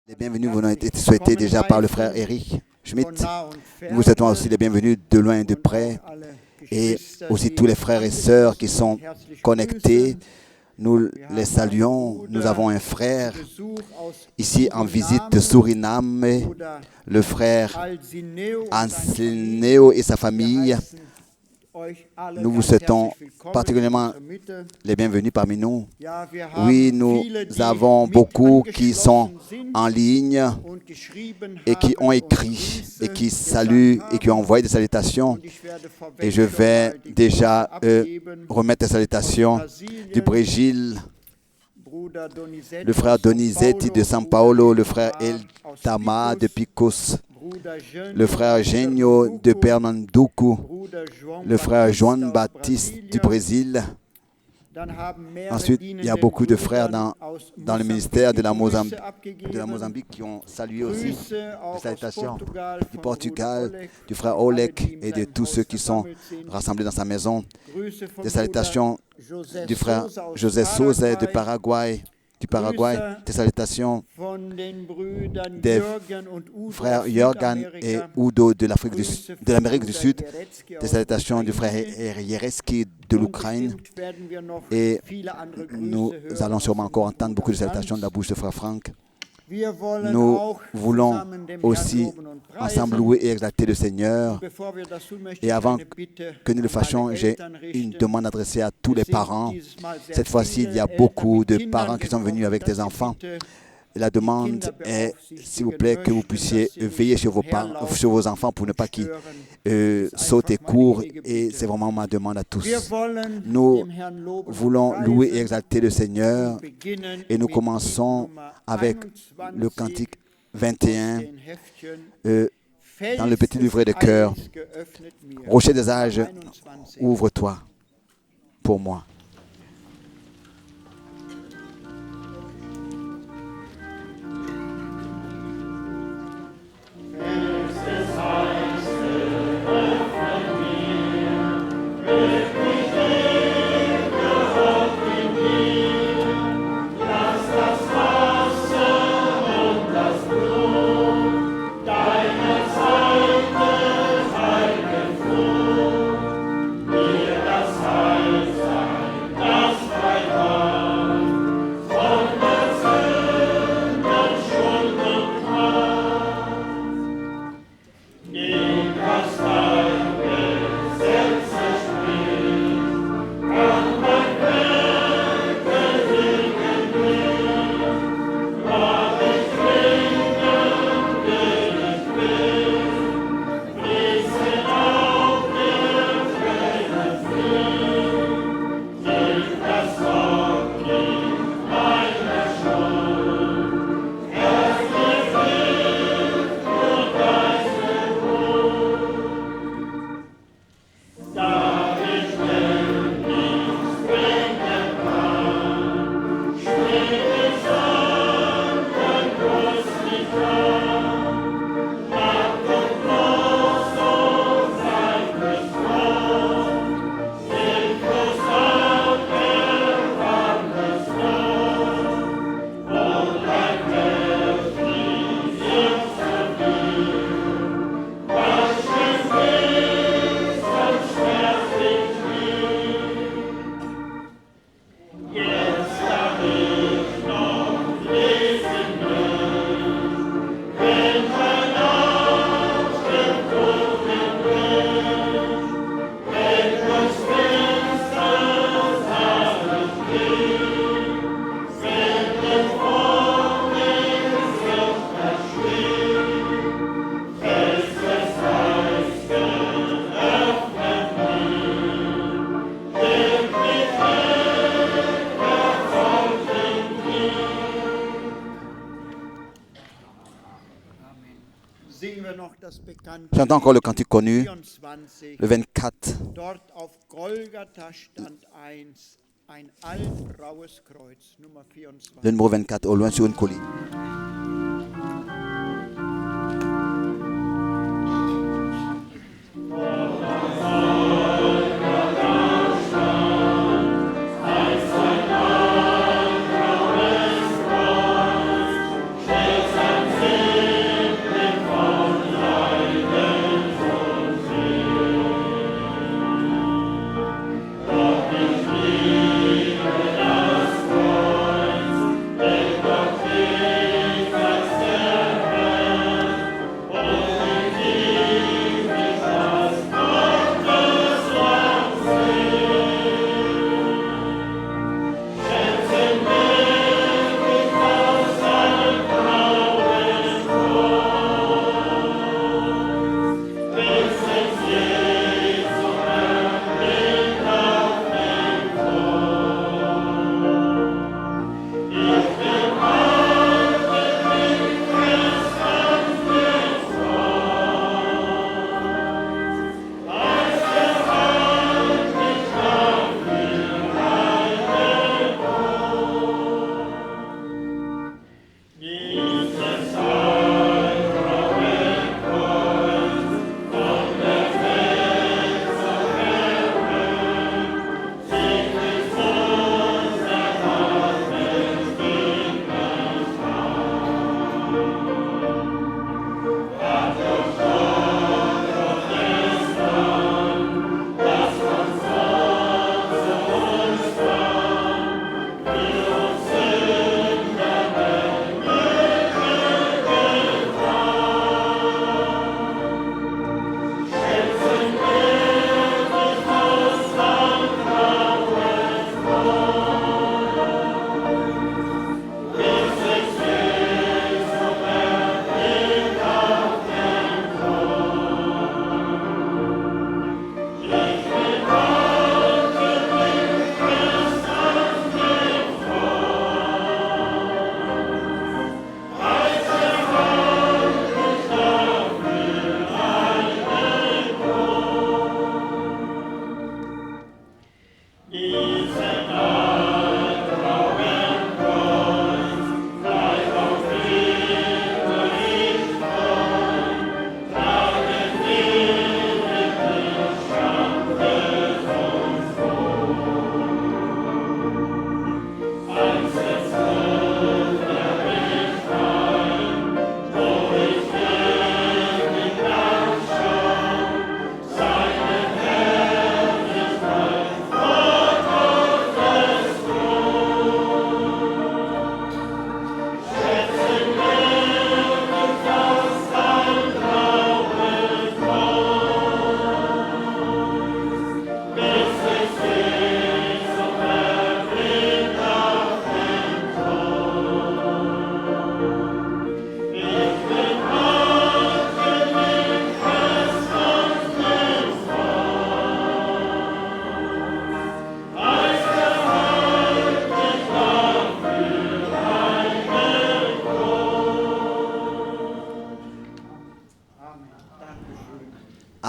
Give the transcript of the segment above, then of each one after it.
Les bienvenus vous ont été souhaités déjà par le frère Eric Schmidt. Nous vous souhaitons aussi les bienvenus de loin et de près et aussi tous les frères et sœurs qui sont connectés. Nous les saluons. Nous avons un frère ici en visite de Suriname, le frère Anselneo et sa famille. Nous vous souhaitons particulièrement les bienvenus parmi nous. Oui, nous avons beaucoup qui sont en ligne et qui ont écrit et qui saluent et qui ont envoyé des salutations. Et je vais déjà remettre les salutations du Brésil, le frère Donizetti de São Paulo, le frère El Tama de Picos, le frère Genio de Pernambuco, le frère João Baptiste du Brésil. Ensuite, il y a beaucoup de frères dans le ministère de la Mozambique qui ont salué aussi les salutations du Portugal, du frère Olek et de tous ceux qui sont rassemblés dans sa maison. Des salutations du frère José Souza de Paraguay. Des salutations des frères Jorgan et Udo de l'Amérique du Sud, des salutations du frère Yereski de l'Ukraine, et nous allons sûrement encore entendre beaucoup de salutations de la bouche de frère Franck. Nous voulons aussi ensemble louer et exalter le Seigneur. Et avant que nous le fassions, j'ai une demande adressée à tous les parents. Cette fois-ci, il y a beaucoup de parents qui sont venus avec des enfants. La demande est, s'il vous plaît, que vous puissiez veiller sur vos enfants pour ne pas qu'ils sautent et courent. Et c'est vraiment ma demande à tous. Nous voulons louer et exalter le Seigneur. Et nous commençons avec le cantique 21 dans le petit livret de cœur. Rocher des âges, ouvre-toi pour moi. J'entends encore le cantique connu, le 24. Le numéro 24, au loin sur une colline. Sein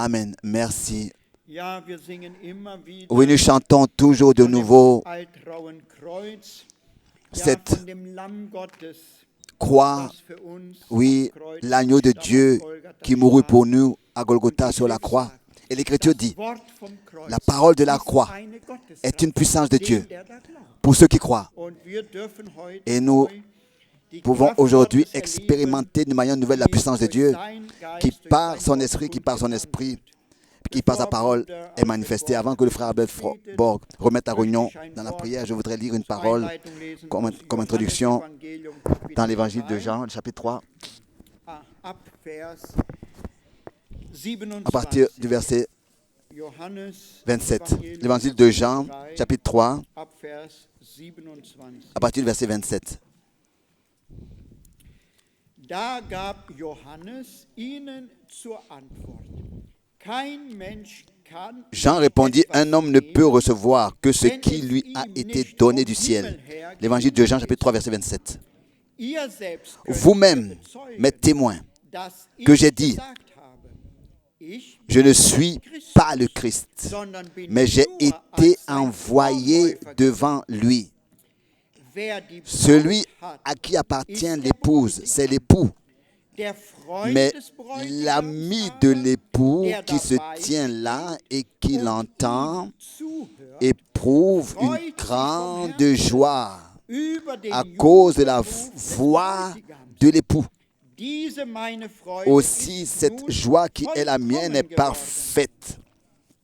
Amen. Merci. Oui, nous chantons toujours de nouveau cette croix, oui, l'agneau de Dieu qui mourut pour nous à Golgotha sur la croix. Et l'Écriture dit, la parole de la croix est une puissance de Dieu pour ceux qui croient. Et nous pouvons aujourd'hui expérimenter de manière nouvelle la puissance de Dieu qui par son esprit, qui par sa parole est manifestée. Avant que le frère Abel Borg remette la réunion dans la prière, je voudrais lire une parole comme introduction dans l'évangile de Jean, le chapitre 3, à partir du verset 27. L'évangile de Jean, chapitre 3, à partir du verset 27. Da gab Johannes ihnen zur Antwort: Kein Mensch kann. Jean répondit, un homme ne peut recevoir que ce qui lui a été donné du ciel. L'évangile de Jean, chapitre 3, verset 27. Vous-même, mes témoins, que j'ai dit, je ne suis pas le Christ, mais j'ai été envoyé devant lui. Celui à qui appartient l'épouse, c'est l'époux. Mais l'ami de l'époux qui se tient là et qui l'entend éprouve une grande joie à cause de la voix de l'époux. Aussi, cette joie qui est la mienne est parfaite.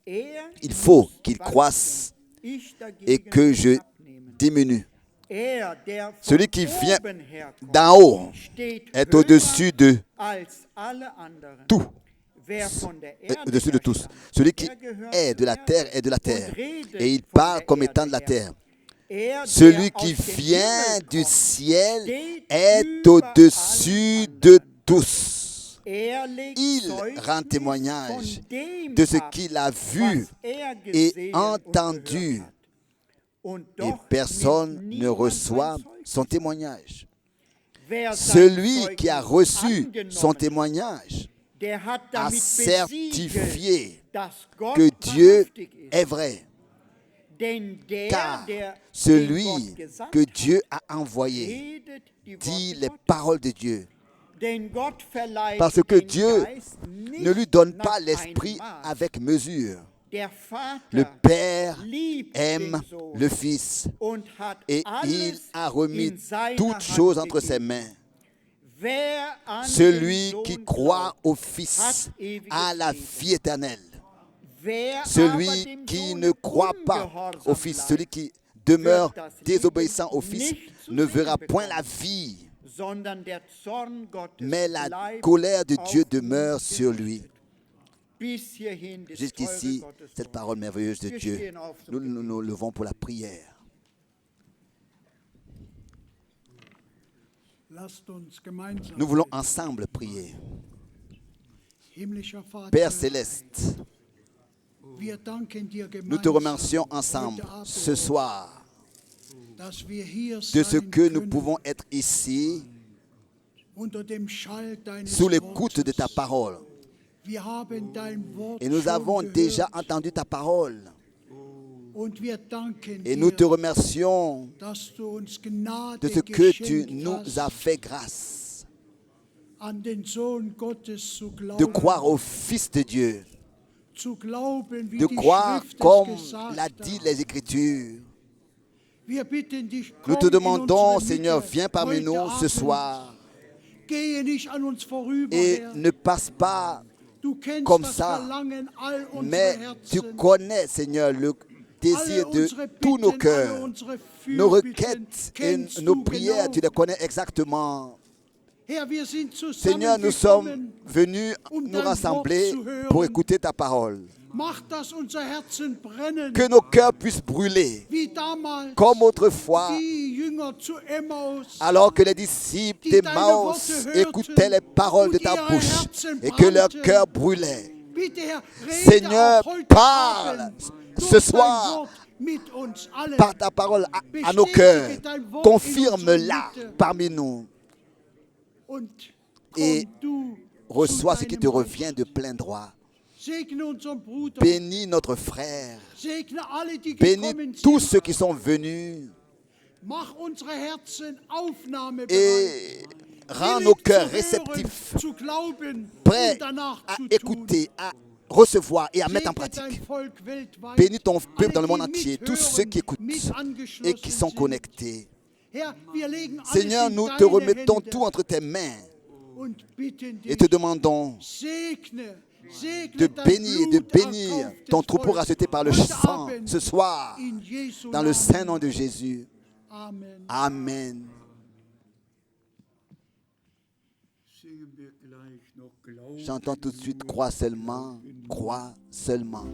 Il faut qu'il croisse et que je diminue. Celui qui vient d'en haut est au-dessus de tout. Au-dessus de tous. Celui qui est de la terre et il parle comme étant de la terre. Celui qui vient du ciel est au-dessus de tous. Il rend témoignage de ce qu'il a vu et entendu. Et personne ne reçoit son témoignage. Celui qui a reçu son témoignage a certifié que Dieu est vrai. Car celui que Dieu a envoyé dit les paroles de Dieu. Parce que Dieu ne lui donne pas l'esprit avec mesure. Le Père aime le Fils et il a remis toutes choses entre ses mains. Celui qui croit au Fils a la vie éternelle. Celui qui ne croit pas au Fils, celui qui demeure désobéissant au Fils, ne verra point la vie, mais la colère de Dieu demeure sur lui. Jusqu'ici, cette parole merveilleuse de Dieu, nous nous levons pour la prière. Nous voulons ensemble prier. Père céleste, nous te remercions ensemble ce soir de ce que nous pouvons être ici sous l'écoute de ta parole. Et nous avons déjà entendu ta parole. Et nous te remercions de ce que tu nous as fait grâce. De croire au Fils de Dieu. De croire comme l'a dit les Écritures. Nous te demandons, Seigneur, viens parmi nous ce soir. Et ne passe pas comme ça, mais tu connais, Seigneur, le désir de tous nos cœurs, nos requêtes et nos prières, tu les connais exactement. Seigneur, nous sommes venus nous rassembler pour écouter ta parole. Que nos cœurs puissent brûler, comme autrefois, alors que les disciples d'Emmaüs écoutaient les paroles de ta bouche et que leur cœur brûlait. Seigneur, parle ce soir par ta parole à nos cœurs. Confirme-la parmi nous et reçois ce qui te revient de plein droit. Bénis notre frère. Bénis tous ceux qui sont venus. Et rends nos cœurs réceptifs, prêts à écouter, à recevoir et à mettre en pratique. Bénis ton peuple dans le monde entier, tous ceux qui écoutent et qui sont connectés. Seigneur, nous te remettons tout entre tes mains et te demandons de bénir ton troupeau racheté par le sang ce soir, dans le saint nom de Jésus. Amen. Chantons tout de suite, crois seulement, crois seulement.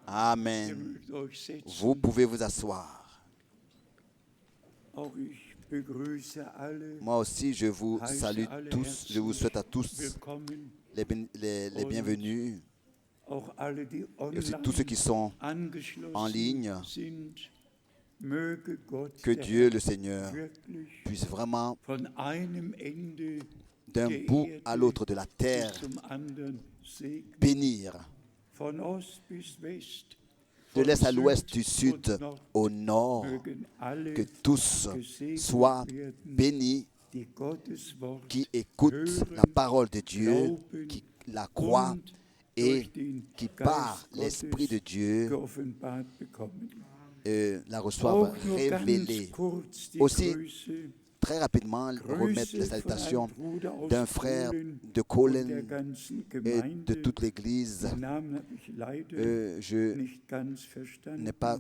Amen. Vous pouvez vous asseoir. Moi aussi, je vous salue tous. Je vous souhaite à tous les bienvenus. Et aussi tous ceux qui sont en ligne. Que Dieu, le Seigneur, puisse vraiment, d'un bout à l'autre de la terre, bénir. De l'est à l'ouest, du sud au nord, que tous soient bénis, qui écoutent la parole de Dieu, qui la croient et qui par l'Esprit de Dieu la reçoivent révélée. Aussi, très rapidement, remettre les salutations d'un frère de Colin et de toute l'Église. Je n'ai pas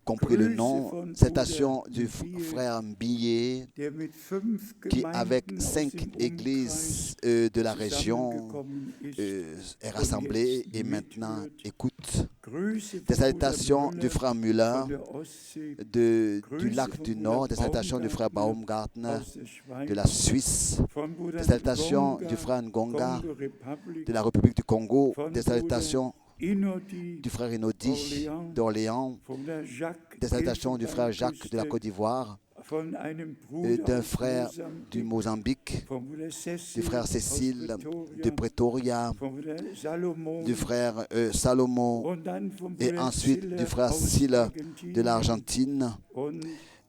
compris le nom. Salutations du frère Billet qui, avec 5 églises de la région, est rassemblé et maintenant écoute. Des salutations du frère Müller du lac du Nord, des salutations du frère Baumgartner de la Suisse, des salutations du frère Ngonga de la République du Congo, des salutations du frère Inodi d'Orléans, des salutations du frère Jacques de la Côte d'Ivoire, d'un frère du Mozambique, du frère Cécile de Pretoria, du frère Salomon, et ensuite du frère Sile de l'Argentine,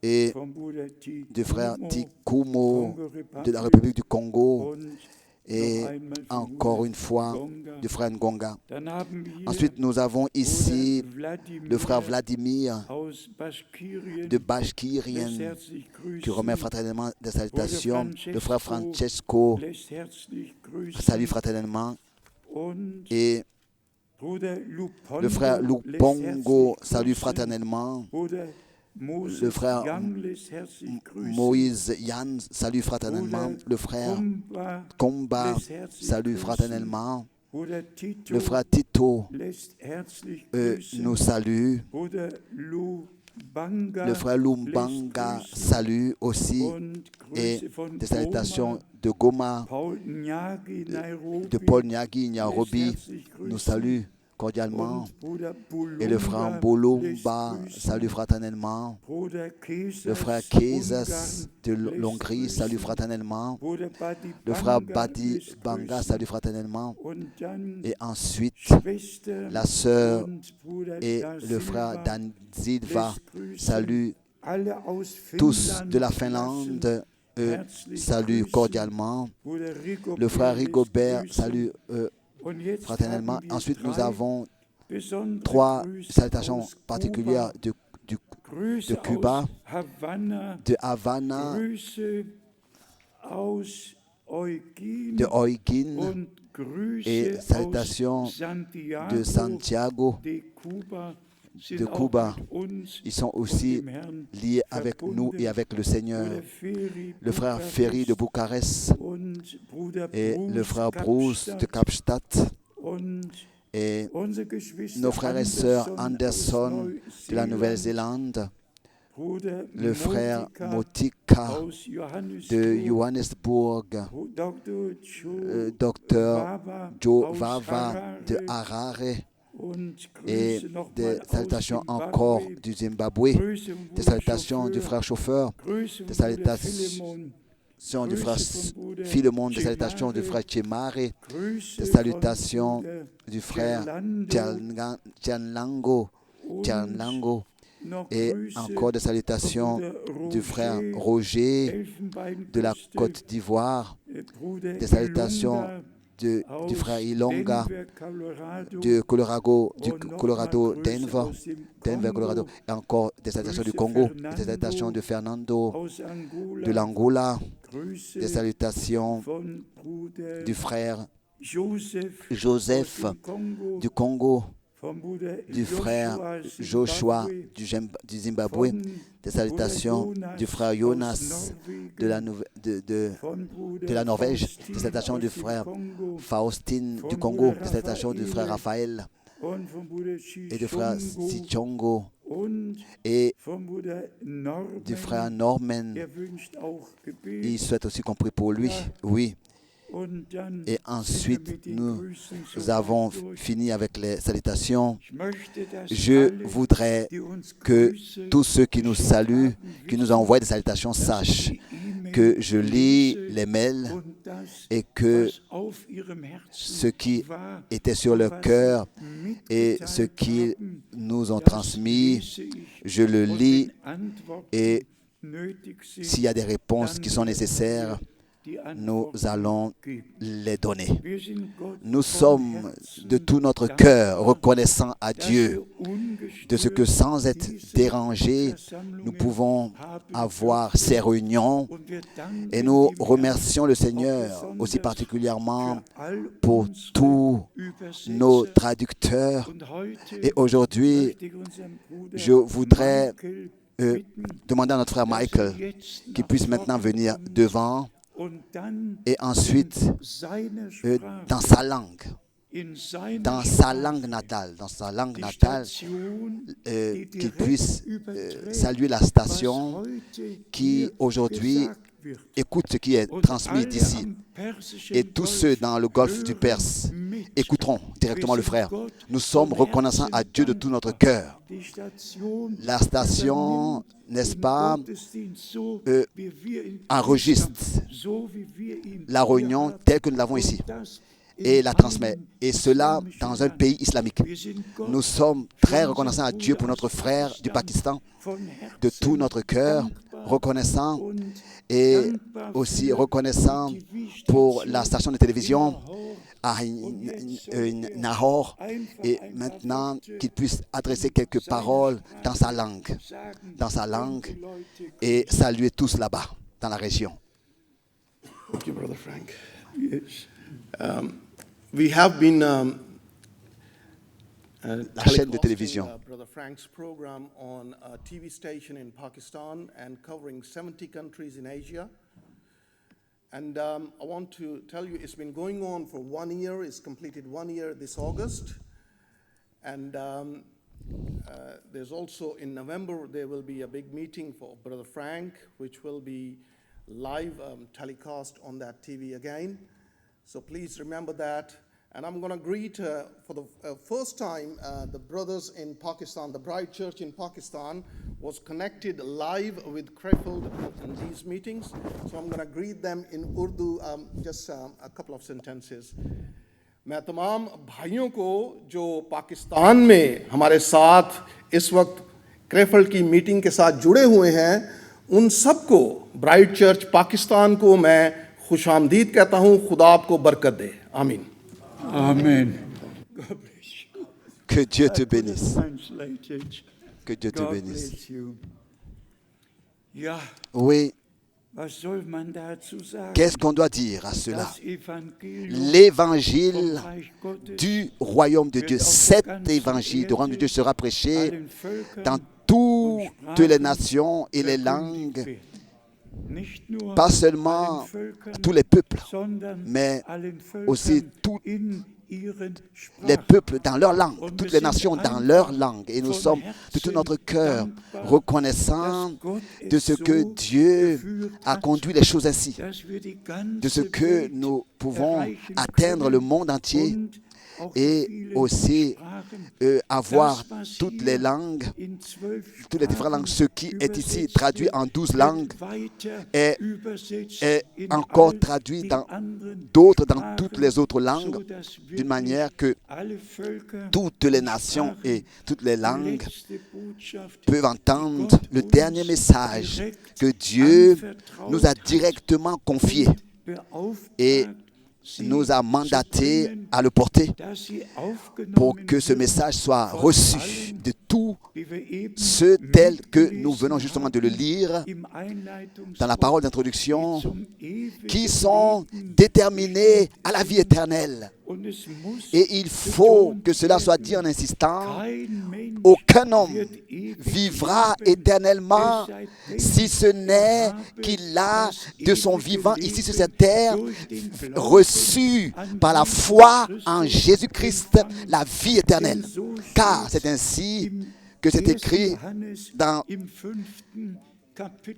et du frère Tikumo de la République du Congo, et encore une fois du frère Ngonga. Ensuite, nous avons ici le frère Vladimir de Bashkirien qui remet fraternellement des salutations. Le frère Francesco salue fraternellement. Et le frère Lupongo salue fraternellement. Le frère Moïse Yann salue fraternellement. Le frère Komba salue fraternellement. Le frère Tito nous salue. Le frère Lumbanga salue aussi. Et des salutations de Goma, de Paul Nyagi Nairobi nous salue cordialement. Et le frère Bolumba salue fraternellement. Le frère Kezas de l'Hongrie salue fraternellement. Le frère Badi Banga salue fraternellement. Et ensuite, la sœur et le frère Dan Silva saluent tous de la Finlande. Saluent cordialement. Le frère Rigobert salue fraternellement. Ensuite, nous avons 3 salutations particulières de Cuba, de Havana, de Eugen et salutations de Santiago, de Cuba. Ils sont aussi liés avec nous et avec le Seigneur. Le frère Ferry de Bucarest et le frère Bruce de Kapstadt et nos frères et sœurs Anderson de la Nouvelle-Zélande, le frère Motika de Johannesburg, docteur Joe Vava de Harare, et des salutations encore du Zimbabwe, des salutations du frère chauffeur, des salutations du frère Philemon, des salutations du frère Chemare, des salutations du frère Tianlango, et encore des salutations du frère Roger de la Côte d'Ivoire, des salutations du frère Ilonga du Colorado, Denver, Colorado, et encore des salutations du Congo, des salutations de Fernando de l'Angola, des salutations du frère Joseph du Congo, du frère Joshua du Zimbabwe, des salutations du frère Jonas de la Norvège, des salutations du frère Faustin du Congo, des salutations du frère Raphaël et du frère Sichongo et du frère Norman. Il souhaite aussi qu'on prie pour lui. Oui. Et ensuite, nous avons fini avec les salutations. Je voudrais que tous ceux qui nous saluent, qui nous envoient des salutations, sachent que je lis les mails et que ce qui était sur leur cœur et ce qu'ils nous ont transmis, je le lis, et s'il y a des réponses qui sont nécessaires, nous allons les donner. Nous sommes de tout notre cœur reconnaissants à Dieu de ce que, sans être dérangés, nous pouvons avoir ces réunions, et nous remercions le Seigneur aussi particulièrement pour tous nos traducteurs. Et aujourd'hui, je voudrais demander à notre frère Michael qu'il puisse maintenant venir devant, et ensuite dans sa langue natale, qu'il puisse saluer la station qui aujourd'hui écoute ce qui est transmis d'ici. Et tous ceux dans le golfe du Perse écouteront directement le frère. Nous sommes reconnaissants à Dieu de tout notre cœur. La station, n'est-ce pas, enregistre la réunion telle que nous l'avons ici et la transmet. Et cela dans un pays islamique. Nous sommes très reconnaissants à Dieu pour notre frère du Pakistan, de tout notre cœur, reconnaissants, et aussi reconnaissants pour la station de télévision à Nahor, et maintenant qu'il puisse adresser quelques paroles dans sa langue, et saluer tous là-bas, dans la région. Thank you, Brother Frank. Yes. We have been la chaîne de télévision. Brother Frank's program on a TV station in Pakistan and covering 70 countries in Asia. And I want to tell you, it's been going on for 1 year. It's completed 1 year this August. And there's also in November, there will be a big meeting for Brother Frank, which will be live telecast on that TV again. So please remember that. And I'm going to greet for the first time the brothers in Pakistan. The Bride Church in Pakistan was connected live with Krefeld in these meetings. So I'm going to greet them in Urdu, just a couple of sentences. मैं तमाम भाइयों को जो पाकिस्तान में हमारे साथ इस वक्त क्रेफल्ड की मीटिंग के साथ जुड़े हुए हैं, उन सबको ब्राइट चर्च पाकिस्तान को मैं खुशामदीद कहता हूँ. खुदा आपको बरकत दे. आमीन. Amen. Que Dieu te bénisse. Que Dieu te bénisse. Oui. Qu'est-ce qu'on doit dire à cela? L'évangile du royaume de Dieu. Cet évangile du royaume de Dieu sera prêché dans toutes les nations et les langues, pas seulement à tous les peuples, mais aussi tous les peuples dans leur langue, toutes les nations dans leur langue. Et nous sommes de tout notre cœur reconnaissants de ce que Dieu a conduit les choses ainsi, de ce que nous pouvons atteindre le monde entier et aussi avoir toutes les langues, toutes les différentes langues. Ce qui est ici traduit en 12 langues est encore traduit dans d'autres, dans toutes les autres langues, d'une manière que toutes les nations et toutes les langues peuvent entendre le dernier message que Dieu nous a directement confié et nous a mandaté à le porter pour que ce message soit reçu de tous ceux tels que nous venons justement de le lire dans la parole d'introduction, qui sont déterminés à la vie éternelle. Et il faut que cela soit dit en insistant, aucun homme vivra éternellement si ce n'est qu'il a de son vivant ici sur cette terre reçu par la foi en Jésus-Christ la vie éternelle. Car c'est ainsi que c'est écrit dans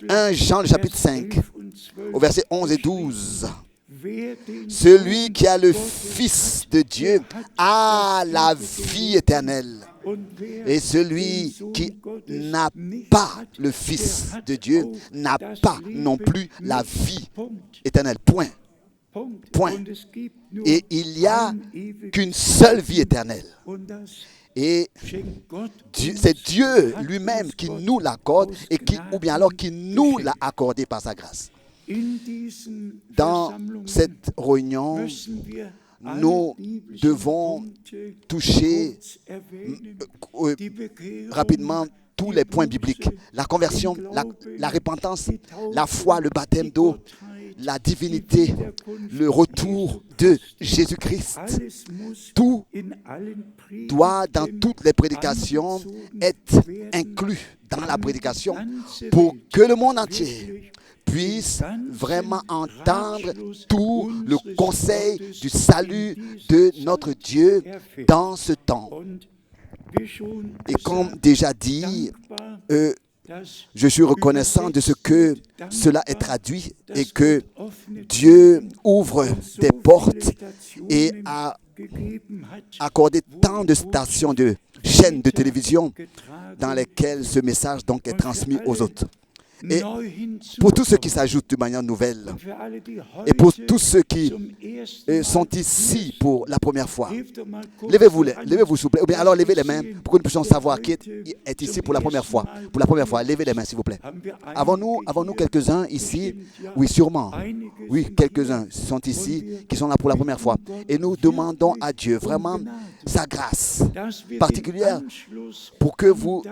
1 Jean le chapitre 5 au verset 11 et 12. Celui qui a le Fils de Dieu a la vie éternelle. Et celui qui n'a pas le Fils de Dieu n'a pas non plus la vie éternelle. Point. Point. Et il n'y a qu'une seule vie éternelle. Et c'est Dieu lui-même qui nous l'accorde et ou bien alors qui nous l'a accordé par sa grâce. Dans cette réunion, nous devons toucher rapidement tous les points bibliques. La conversion, la repentance, la foi, le baptême d'eau, la divinité, le retour de Jésus-Christ. Tout doit, dans toutes les prédications, être inclus dans la prédication pour que le monde entier puisse vraiment entendre tout le conseil du salut de notre Dieu dans ce temps. Et comme déjà dit, je suis reconnaissant de ce que cela est traduit et que Dieu ouvre des portes et a accordé tant de stations, de chaînes de télévision dans lesquelles ce message donc est transmis aux autres. Et pour tous ceux qui s'ajoutent de manière nouvelle, et pour tous ceux qui sont ici pour la première fois, levez-vous s'il vous plaît, ou bien alors levez les mains pour que nous puissions savoir qui est ici pour la première fois. Pour la première fois, levez les mains s'il vous plaît. Avons-nous quelques-uns ici? Oui, sûrement. Oui, quelques-uns sont ici qui sont là pour la première fois. Et nous demandons à Dieu vraiment sa grâce particulière pour que vous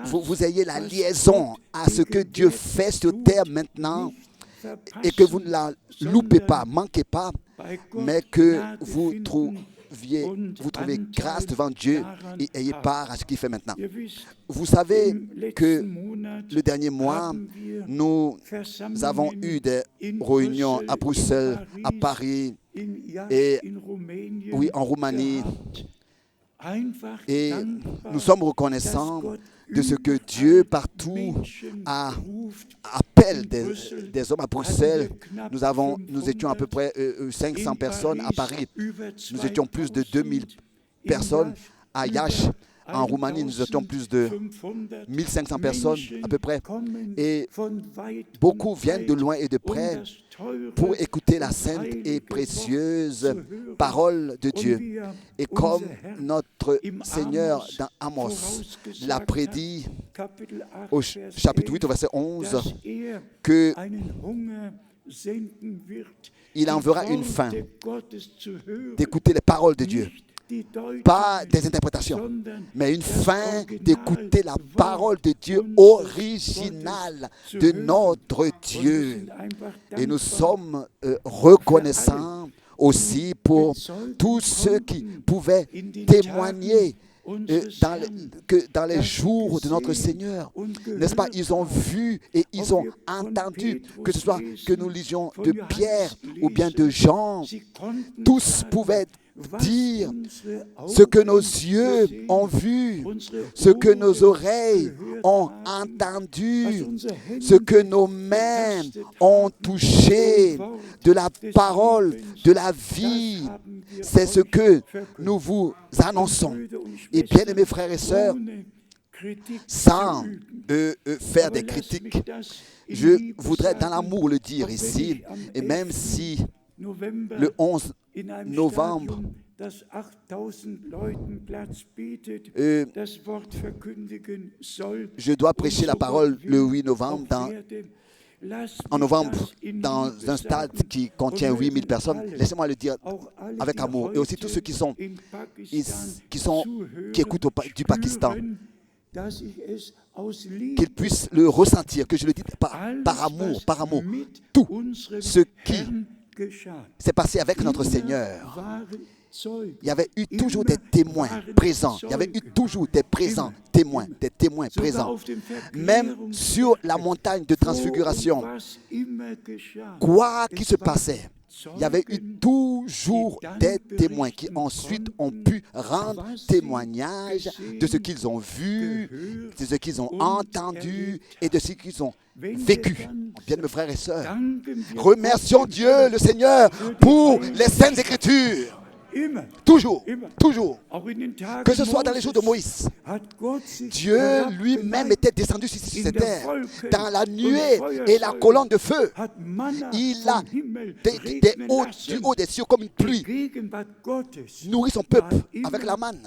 ayez la liaison à ce que Dieu fait sur terre maintenant et que vous ne la loupez pas, manquez pas, mais que vous trouvez grâce devant Dieu et ayez part à ce qu'il fait maintenant. Vous savez que le dernier mois, nous avons eu des réunions à Bruxelles, à Paris et oui, en Roumanie. Et nous sommes reconnaissants de ce que Dieu partout appelle des hommes à Bruxelles. Nous étions à peu près 500 personnes à Paris. Nous étions plus de 2000 personnes à Iași. En Roumanie, nous étions plus de 1500 personnes à peu près. Et beaucoup viennent de loin et de près pour écouter la sainte et précieuse parole de Dieu. Et comme notre Seigneur dans Amos l'a prédit au chapitre 8, au verset 11, qu'il enverra une faim d'écouter les paroles de Dieu. Pas des interprétations, mais une faim d'écouter la parole de Dieu originale de notre Dieu. Et nous sommes reconnaissants aussi pour tous ceux qui pouvaient témoigner que dans les jours de notre Seigneur, n'est-ce pas, ils ont vu et ils ont entendu, que ce soit que nous lisions de Pierre ou bien de Jean, tous pouvaient dire ce que nos yeux ont vu, ce que nos oreilles ont entendu, ce que nos mains ont touché de la parole, de la vie. C'est ce que nous vous annonçons. Et bien aimés frères et sœurs, sans faire des critiques, je voudrais dans l'amour le dire ici, et même si le 11 novembre, je dois prêcher la parole le 8 novembre en novembre dans un stade qui contient 8000 personnes. Laissez-moi le dire avec amour. Et aussi tous ceux qui écoutent du Pakistan, qu'ils puissent le ressentir, que je le dise par amour. Tout ce qui s'est passé avec notre Seigneur, il y avait eu toujours des témoins présents. Il y avait eu toujours des témoins présents. Même sur la montagne de transfiguration, quoi qu'il se passait, il y avait eu toujours des témoins qui ensuite ont pu rendre témoignage de ce qu'ils ont vu, de ce qu'ils ont entendu et de ce qu'ils ont vécu. Bien, mes frères et sœurs, remercions Dieu, le Seigneur, pour les Saintes Écritures. Toujours. Que ce soit dans les jours de Moïse, Dieu lui-même était descendu sur cette terre dans la nuée et la colonne de feu. Il a du haut des cieux comme une pluie nourri son peuple avec la manne.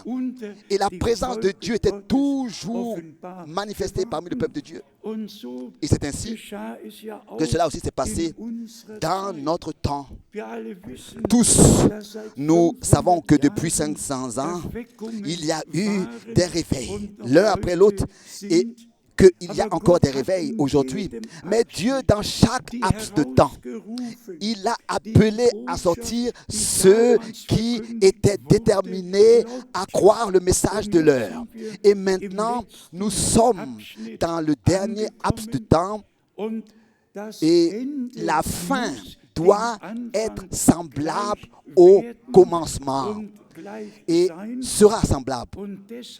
Et la présence de Dieu était toujours manifestée parmi le peuple de Dieu. Et c'est ainsi que cela aussi s'est passé dans notre temps. Tous, nous savons que depuis 500 ans, il y a eu des réveils, l'un après l'autre, et qu'il y a encore des réveils aujourd'hui. Mais Dieu, dans chaque laps de temps, il a appelé à sortir ceux qui étaient déterminés à croire le message de l'heure. Et maintenant, nous sommes dans le dernier laps de temps et la fin doit être semblable au commencement et sera semblable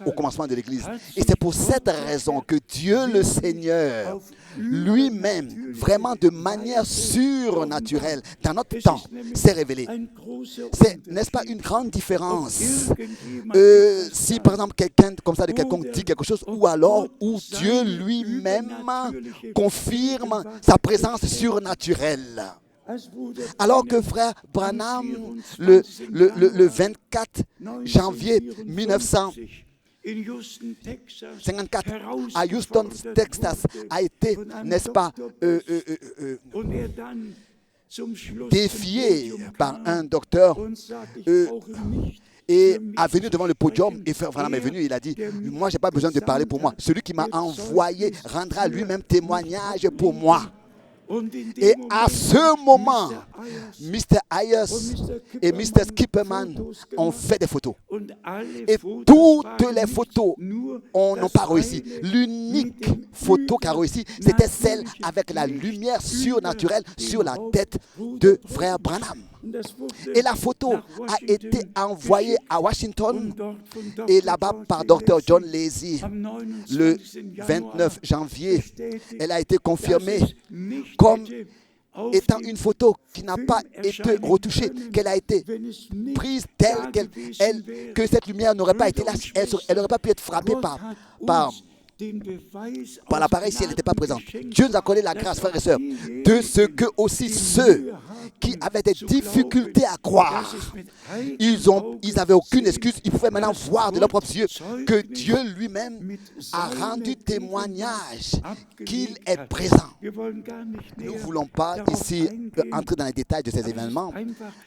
au commencement de l'Église. Et c'est pour cette raison que Dieu le Seigneur lui-même, vraiment de manière surnaturelle, dans notre temps, s'est révélé. C'est, n'est-ce pas, une grande différence si par exemple quelqu'un comme ça de quelconque dit quelque chose, ou alors où Dieu lui-même confirme sa présence surnaturelle. Alors que frère Branham, le 24 janvier 1954, à Houston, Texas, a été, n'est-ce pas, défié par un docteur et a venu devant le podium et frère Branham est venu, il a dit, moi j'ai pas besoin de parler pour moi, celui qui m'a envoyé rendra lui-même témoignage pour moi. Et à ce moment, Mr. Ayers et Mr. Skipperman ont fait des photos. Et toutes les photos n'ont pas réussi. L'unique photo qui a réussi, c'était celle avec la lumière surnaturelle sur la tête de frère Branham. Et la photo a été envoyée à Washington et là-bas par Dr. John Lacy le 29 janvier. Elle a été confirmée comme étant une photo qui n'a pas été retouchée, qu'elle a été prise telle que cette lumière n'aurait pas été là, elle n'aurait pas pu être frappée par l'appareil si elle n'était pas présente. Dieu nous a accordé la grâce, frères et sœurs, de ce que aussi ceux qui avaient des difficultés à croire, ils n'avaient aucune excuse, ils pouvaient maintenant voir de leurs propres yeux que Dieu lui-même a rendu témoignage qu'il est présent. Nous ne voulons pas ici entrer dans les détails de ces événements,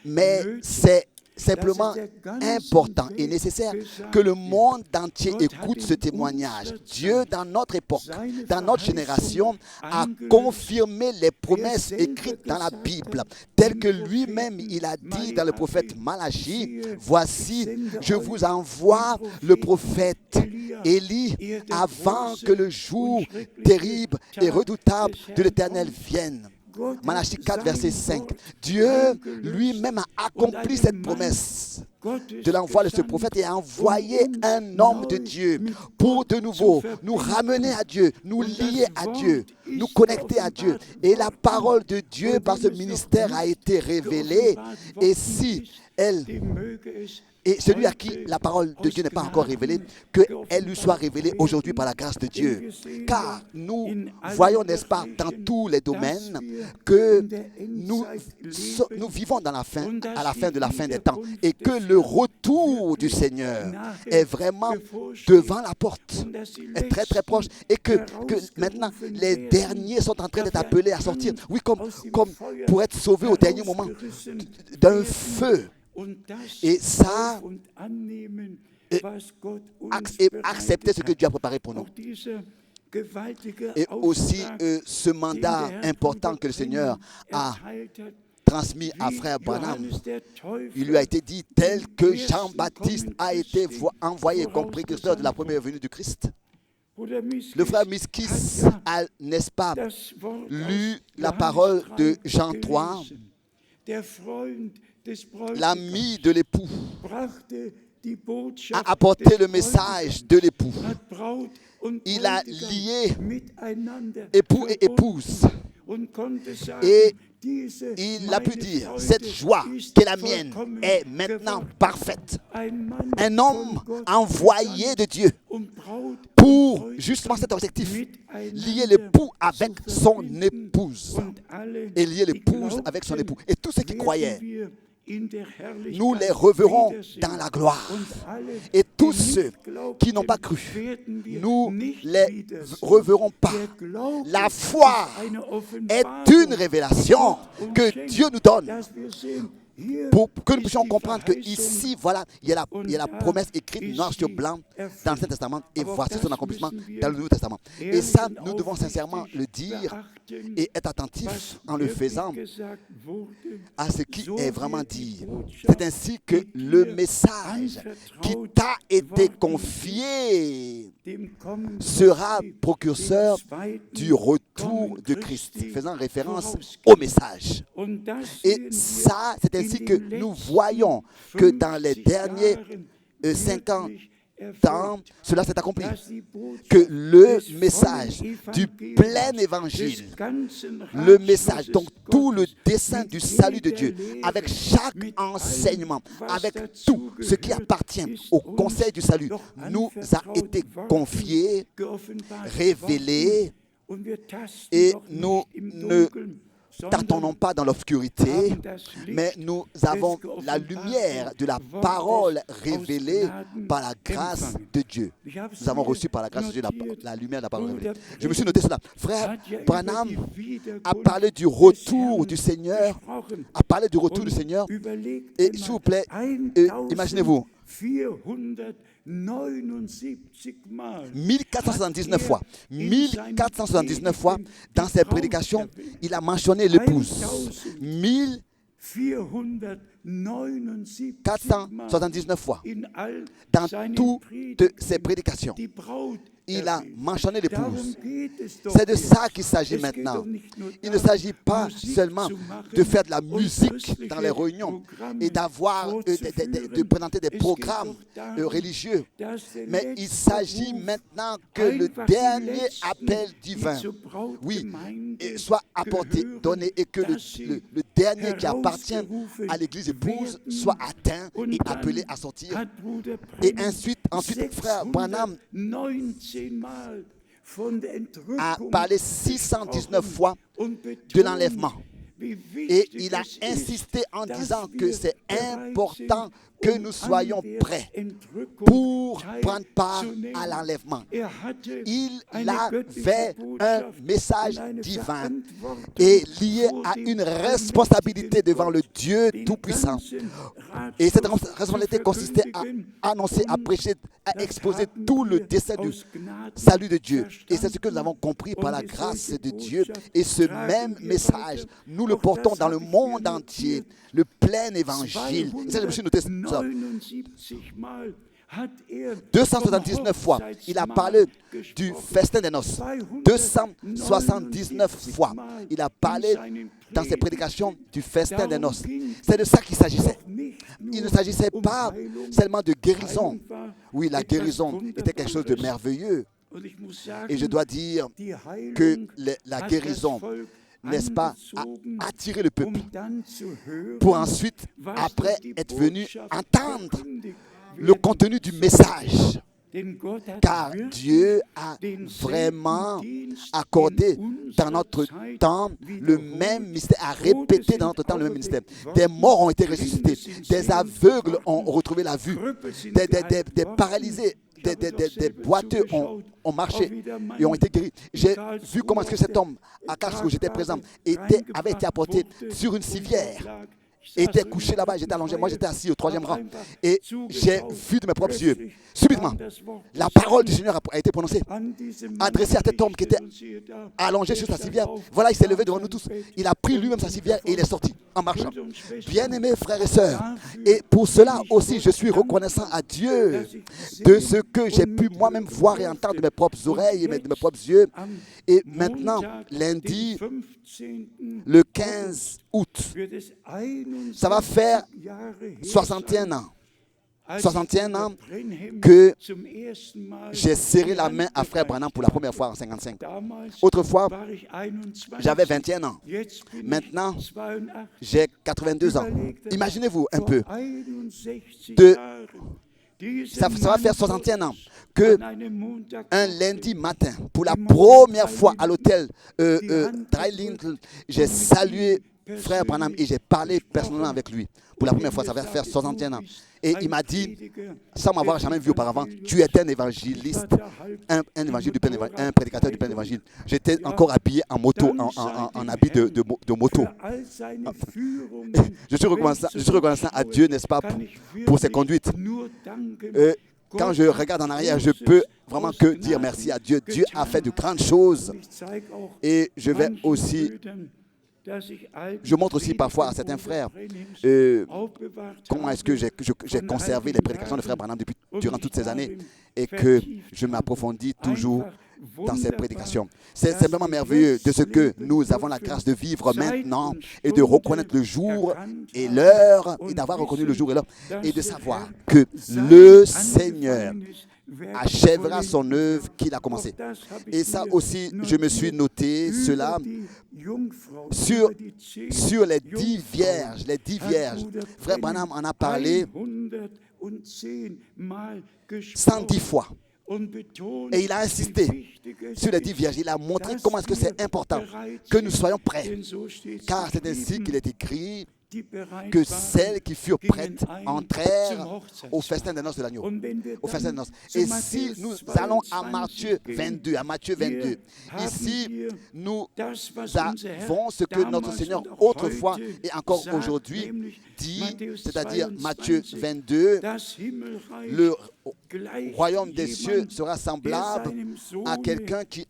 mais c'est simplement important et nécessaire que le monde entier écoute ce témoignage. Dieu, dans notre époque, dans notre génération, a confirmé les promesses écrites dans la Bible, telles que lui-même il a dit dans le prophète Malachie, « Voici, je vous envoie le prophète Élie avant que le jour terrible et redoutable de l'Éternel vienne. » Malachie 4, verset 5. Dieu lui-même a accompli cette promesse de l'envoi de ce prophète et a envoyé un homme de Dieu pour de nouveau nous ramener à Dieu, nous lier à Dieu, nous connecter à Dieu. Et la parole de Dieu par ce ministère a été révélée. Et si elle... Et celui à qui la parole de Dieu n'est pas encore révélée, qu'elle lui soit révélée aujourd'hui par la grâce de Dieu. Car nous voyons, n'est-ce pas, dans tous les domaines, que nous vivons dans à la fin de la fin des temps. Et que le retour du Seigneur est vraiment devant la porte, est très très proche. Et que maintenant, les derniers sont en train d'être appelés à sortir. Oui, comme pour être sauvés au dernier moment d'un feu. Et ça, accepter ce que Dieu a préparé pour nous. Et aussi ce mandat important que le Seigneur a transmis à frère Branham. Il lui a été dit tel que Jean-Baptiste a été envoyé comme précurseur de la première venue du Christ. Le frère Miskis a, n'est-ce pas, lu la parole de Jean 3. L'ami de l'époux a apporté le message de l'époux. Il a lié époux et épouse. Et il a pu dire, cette joie qui est la mienne est maintenant parfaite. Un homme envoyé de Dieu pour justement cet objectif, lier l'époux avec son épouse. Et lier l'épouse avec son époux. Et tous ceux qui croyaient, nous les reverrons dans la gloire. Et tous ceux qui n'ont pas cru, nous les reverrons pas. La foi est une révélation que Dieu nous donne pour que nous puissions comprendre que ici, voilà, il y a la promesse écrite noir sur blanc dans l'Ancien Testament et voici son accomplissement dans le Nouveau Testament. Et ça, nous devons sincèrement le dire et être attentifs en le faisant à ce qui est vraiment dit. C'est ainsi que le message qui t'a été confié sera précurseur du retour de Christ, faisant référence au message. Et ça, c'est ainsi que nous voyons que dans les derniers 50 ans, cela s'est accompli. Que le message du plein évangile, le message, donc tout le dessein du salut de Dieu, avec chaque enseignement, avec tout ce qui appartient au conseil du salut, nous a été confié, révélé, et nous ne tâtonnons pas dans l'obscurité, mais nous avons la lumière de la parole révélée par la grâce de Dieu. Nous avons reçu par la grâce de Dieu la lumière de la parole révélée. Je me suis noté cela. Frère Branham a parlé du retour du Seigneur, et s'il vous plaît, imaginez-vous, 1479 fois. 1479 fois dans ses prédications, il a mentionné l'épouse. 479 fois dans toutes ses prédications. Il a mentionné l'épouse. C'est de ça qu'il s'agit maintenant. Il ne s'agit pas seulement de faire de la musique dans les réunions et d'avoir, de présenter des programmes religieux, mais il s'agit maintenant que le dernier appel divin, oui, soit apporté, donné, et que le dernier qui appartient à l'église épouse soit atteint et appelé à sortir. Et ensuite frère Branham a parlé 619 fois de l'enlèvement. Et il a insisté en disant que c'est important que nous soyons prêts pour prendre part à l'enlèvement. Il avait un message divin et lié à une responsabilité devant le Dieu Tout-Puissant. Et cette responsabilité consistait à annoncer, à prêcher, à exposer tout le dessein du salut de Dieu. Et c'est ce que nous avons compris par la grâce de Dieu. Et ce même message, nous le portons dans le monde entier, le plein évangile. Et ça, je me suis noté ça. 279 fois, il a parlé du festin des noces. 279 fois, il a parlé dans ses prédications du festin des noces. C'est de ça qu'il s'agissait. Il ne s'agissait pas seulement de guérison. Oui, la guérison était quelque chose de merveilleux. Et je dois dire que la guérison, n'est-ce pas, a attiré le peuple pour ensuite, après, être venu entendre le contenu du message. Car Dieu a vraiment accordé dans notre temps le même mystère, a répété dans notre temps le même mystère. Des morts ont été ressuscités, des aveugles ont retrouvé la vue, des paralysés, des boiteux ont marché et ont été guéris. J'ai vu comment est-ce que cet homme, à Karlsruhe où j'étais présent, avait été apporté sur une civière, était couché là-bas, j'étais allongé, moi j'étais assis au 3e rang et j'ai vu de mes propres yeux, subitement, la parole du Seigneur a été prononcée, adressée à cet homme qui était allongé sur sa civière. Voilà, il s'est levé devant nous tous, il a pris lui-même sa civière et il est sorti en marchant. Bien-aimés frères et sœurs, et pour cela aussi je suis reconnaissant à Dieu de ce que j'ai pu moi-même voir et entendre de mes propres oreilles et de mes propres yeux. Et maintenant, lundi, le 15 août, ça va faire 61 ans. 61 ans que j'ai serré la main à frère Branham pour la première fois en 55. Autrefois, j'avais 21 ans. Maintenant, j'ai 82 ans. Imaginez-vous un peu. Ça va faire 61 ans que un lundi matin, pour la première fois à l'hôtel Dreilinkel, j'ai salué frère Branham et j'ai parlé personnellement avec lui. Pour la première fois, ça va faire 61 ans. Et il m'a dit, sans m'avoir jamais vu auparavant, tu es un évangéliste, un prédicateur du plein évangile. J'étais encore habillé en moto, en habit de moto. Je suis reconnaissant à Dieu, n'est-ce pas, pour ses conduites. Quand je regarde en arrière, je peux vraiment que dire merci à Dieu. Dieu a fait de grandes choses. Et je vais aussi... Je montre aussi parfois à certains frères comment est-ce que j'ai conservé les prédications de frère Branham durant toutes ces années et que je m'approfondis toujours dans ces prédications. C'est simplement merveilleux de ce que nous avons la grâce de vivre maintenant et de reconnaître le jour et l'heure et d'avoir reconnu le jour et l'heure et de savoir que le Seigneur achèvera son œuvre qu'il a commencée. Et ça aussi, je me suis noté cela sur les 10 vierges. Les 10 vierges. Frère Branham en a parlé 110 fois. Et il a insisté sur les 10 vierges. Il a montré comment est-ce que c'est important que nous soyons prêts. Car c'est ainsi qu'il est écrit que celles qui furent prêtes entrèrent au festin des noces de l'agneau. Au festin des noces. Et si nous allons à Matthieu 22, ici nous avons ce que notre Seigneur autrefois et encore aujourd'hui dit, c'est-à-dire Matthieu 22, le royaume des cieux sera semblable à quelqu'un qui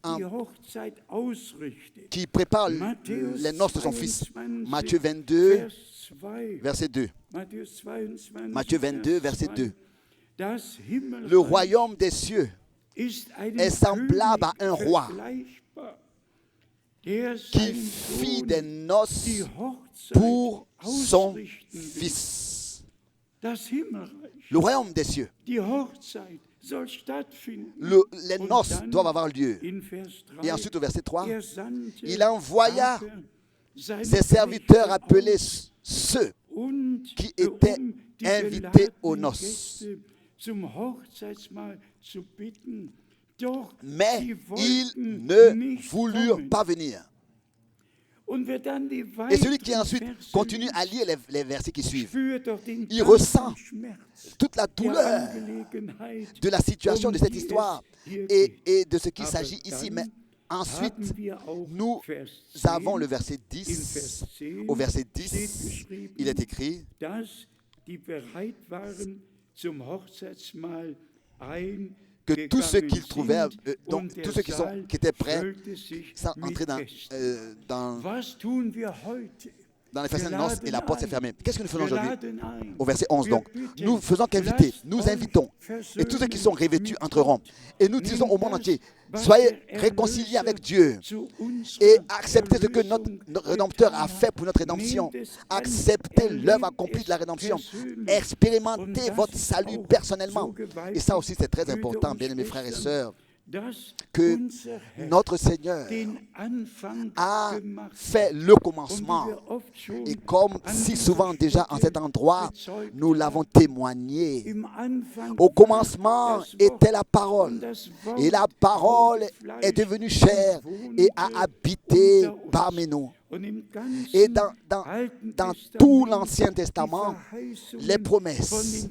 prépare les noces de son fils. Matthieu 22, verset 2. Matthieu 22, verset 2. Le royaume des cieux est semblable à un roi qui fit des noces pour son fils. Le royaume des cieux. Les noces doivent avoir lieu. Et ensuite, au verset 3, il envoya ses serviteurs appeler ceux qui étaient invités aux noces. Mais ils ne voulurent pas venir. Et celui qui ensuite continue à lire les versets qui suivent, il ressent toute la douleur de la situation de cette histoire et de ce qu'il s'agit ici. Mais ensuite, nous avons le verset 10. Au verset 10, il est écrit que tous ceux qu'ils trouvèrent, donc tous ceux qui étaient prêts, sans entrer dans les festins de noces et la porte s'est fermée. Qu'est-ce que nous faisons aujourd'hui? Au verset 11 donc. Nous faisons qu'inviter, nous invitons. Et tous ceux qui sont revêtus entreront. Et nous disons au monde entier, soyez réconciliés avec Dieu et acceptez ce que notre Rédempteur a fait pour notre rédemption. Acceptez l'œuvre accomplie de la rédemption. Expérimentez votre salut personnellement. Et ça aussi c'est très important, bien-aimés frères et sœurs, que notre Seigneur a fait le commencement. Et comme si souvent déjà en cet endroit, nous l'avons témoigné. Au commencement était la parole. Et la parole est devenue chair et a habité parmi nous. Et dans tout l'Ancien Testament, les promesses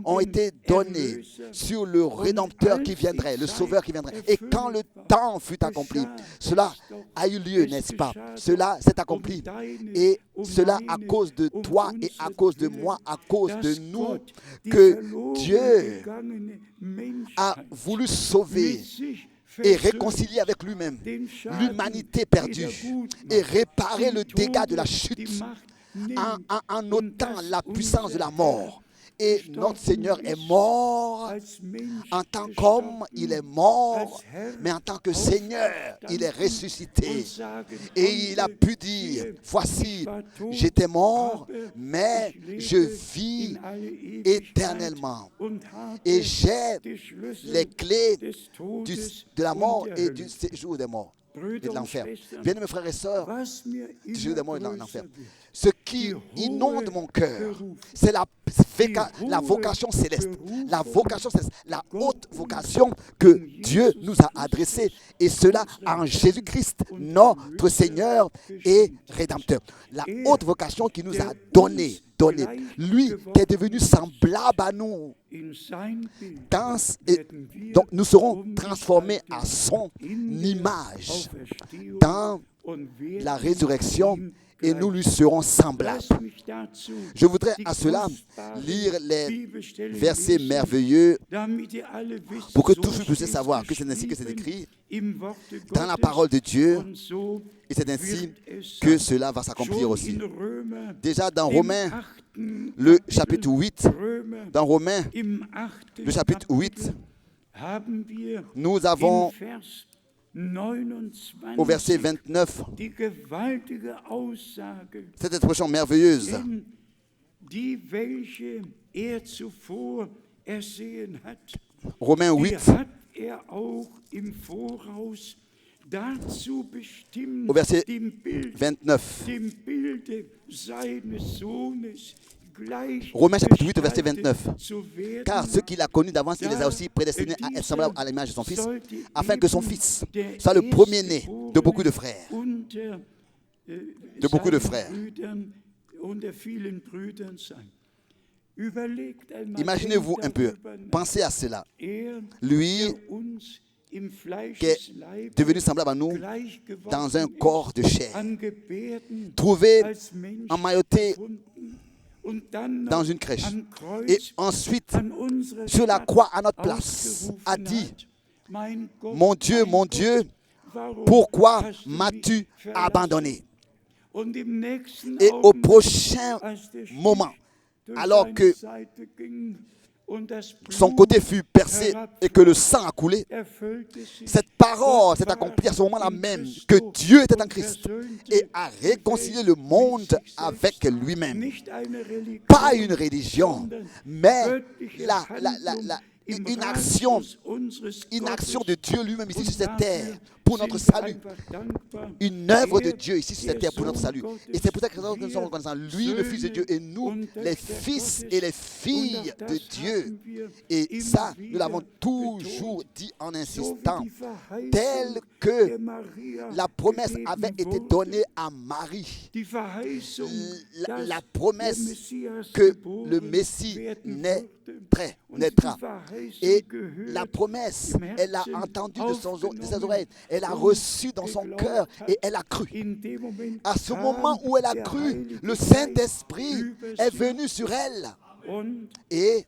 ont été données sur le Rédempteur qui viendrait, le Sauveur qui viendrait. Et quand le temps fut accompli, cela a eu lieu, n'est-ce pas? Cela s'est accompli. Et cela à cause de toi et à cause de moi, à cause de nous, que Dieu a voulu sauver et réconcilier avec lui-même l'humanité perdue et réparer le dégât de la chute en ôtant la puissance de la mort. Et notre Seigneur est mort en tant qu'homme, il est mort, mais en tant que Seigneur, il est ressuscité. Et il a pu dire, voici, j'étais mort, mais je vis éternellement. Et j'ai les clés de la mort et du séjour des morts et de l'enfer. Bien-aimés frères et sœurs, du séjour des morts et de l'enfer. Ce qui inonde mon cœur, c'est la vocation céleste. La vocation céleste, la haute vocation que Dieu nous a adressée. Et cela en Jésus-Christ, notre Seigneur et Rédempteur. La haute vocation qu'il nous a donnée. Lui qui est devenu semblable à nous. Donc nous serons transformés à son image dans la résurrection. Et nous lui serons semblables. Je voudrais à cela lire les versets merveilleux pour que tous vous puissiez savoir que c'est ainsi que c'est écrit dans la parole de Dieu et c'est ainsi que cela va s'accomplir aussi. Déjà dans Romains, le chapitre 8, dans Romains, le chapitre 8, nous avons au verset 29, cette expression merveilleuse. Romains 8, au verset 29. Romains chapitre 8, verset 29. Car ceux qu'il a connus d'avance, il les a aussi prédestinés à être semblables à l'image de son Fils, afin que son Fils soit le premier-né de beaucoup de frères. De beaucoup de frères. Imaginez-vous un peu, pensez à cela. Lui qui est devenu semblable à nous dans un corps de chair, trouvé emmailloté dans une crèche, et ensuite sur la croix à notre place a dit, mon Dieu, pourquoi m'as-tu abandonné? Et au prochain moment, alors que son côté fut percé et que le sang a coulé, cette parole s'est accomplie à ce moment-là même, que Dieu était en Christ et a réconcilié le monde avec lui-même. Pas une religion, mais une action de Dieu lui-même ici sur cette terre pour notre salut. Une œuvre de Dieu ici sur cette terre pour notre salut. Et c'est pour ça que nous sommes reconnaissants. Lui, le Fils de Dieu, et nous, les fils et les filles de Dieu. Et ça, nous l'avons toujours dit en insistant, tel que la promesse avait été donnée à Marie. La promesse que le Messie naîtra. Et la promesse, elle l'a entendue de ses oreilles, elle a reçu dans son cœur et elle a cru. À ce moment où elle a cru, le Saint-Esprit est venu sur elle et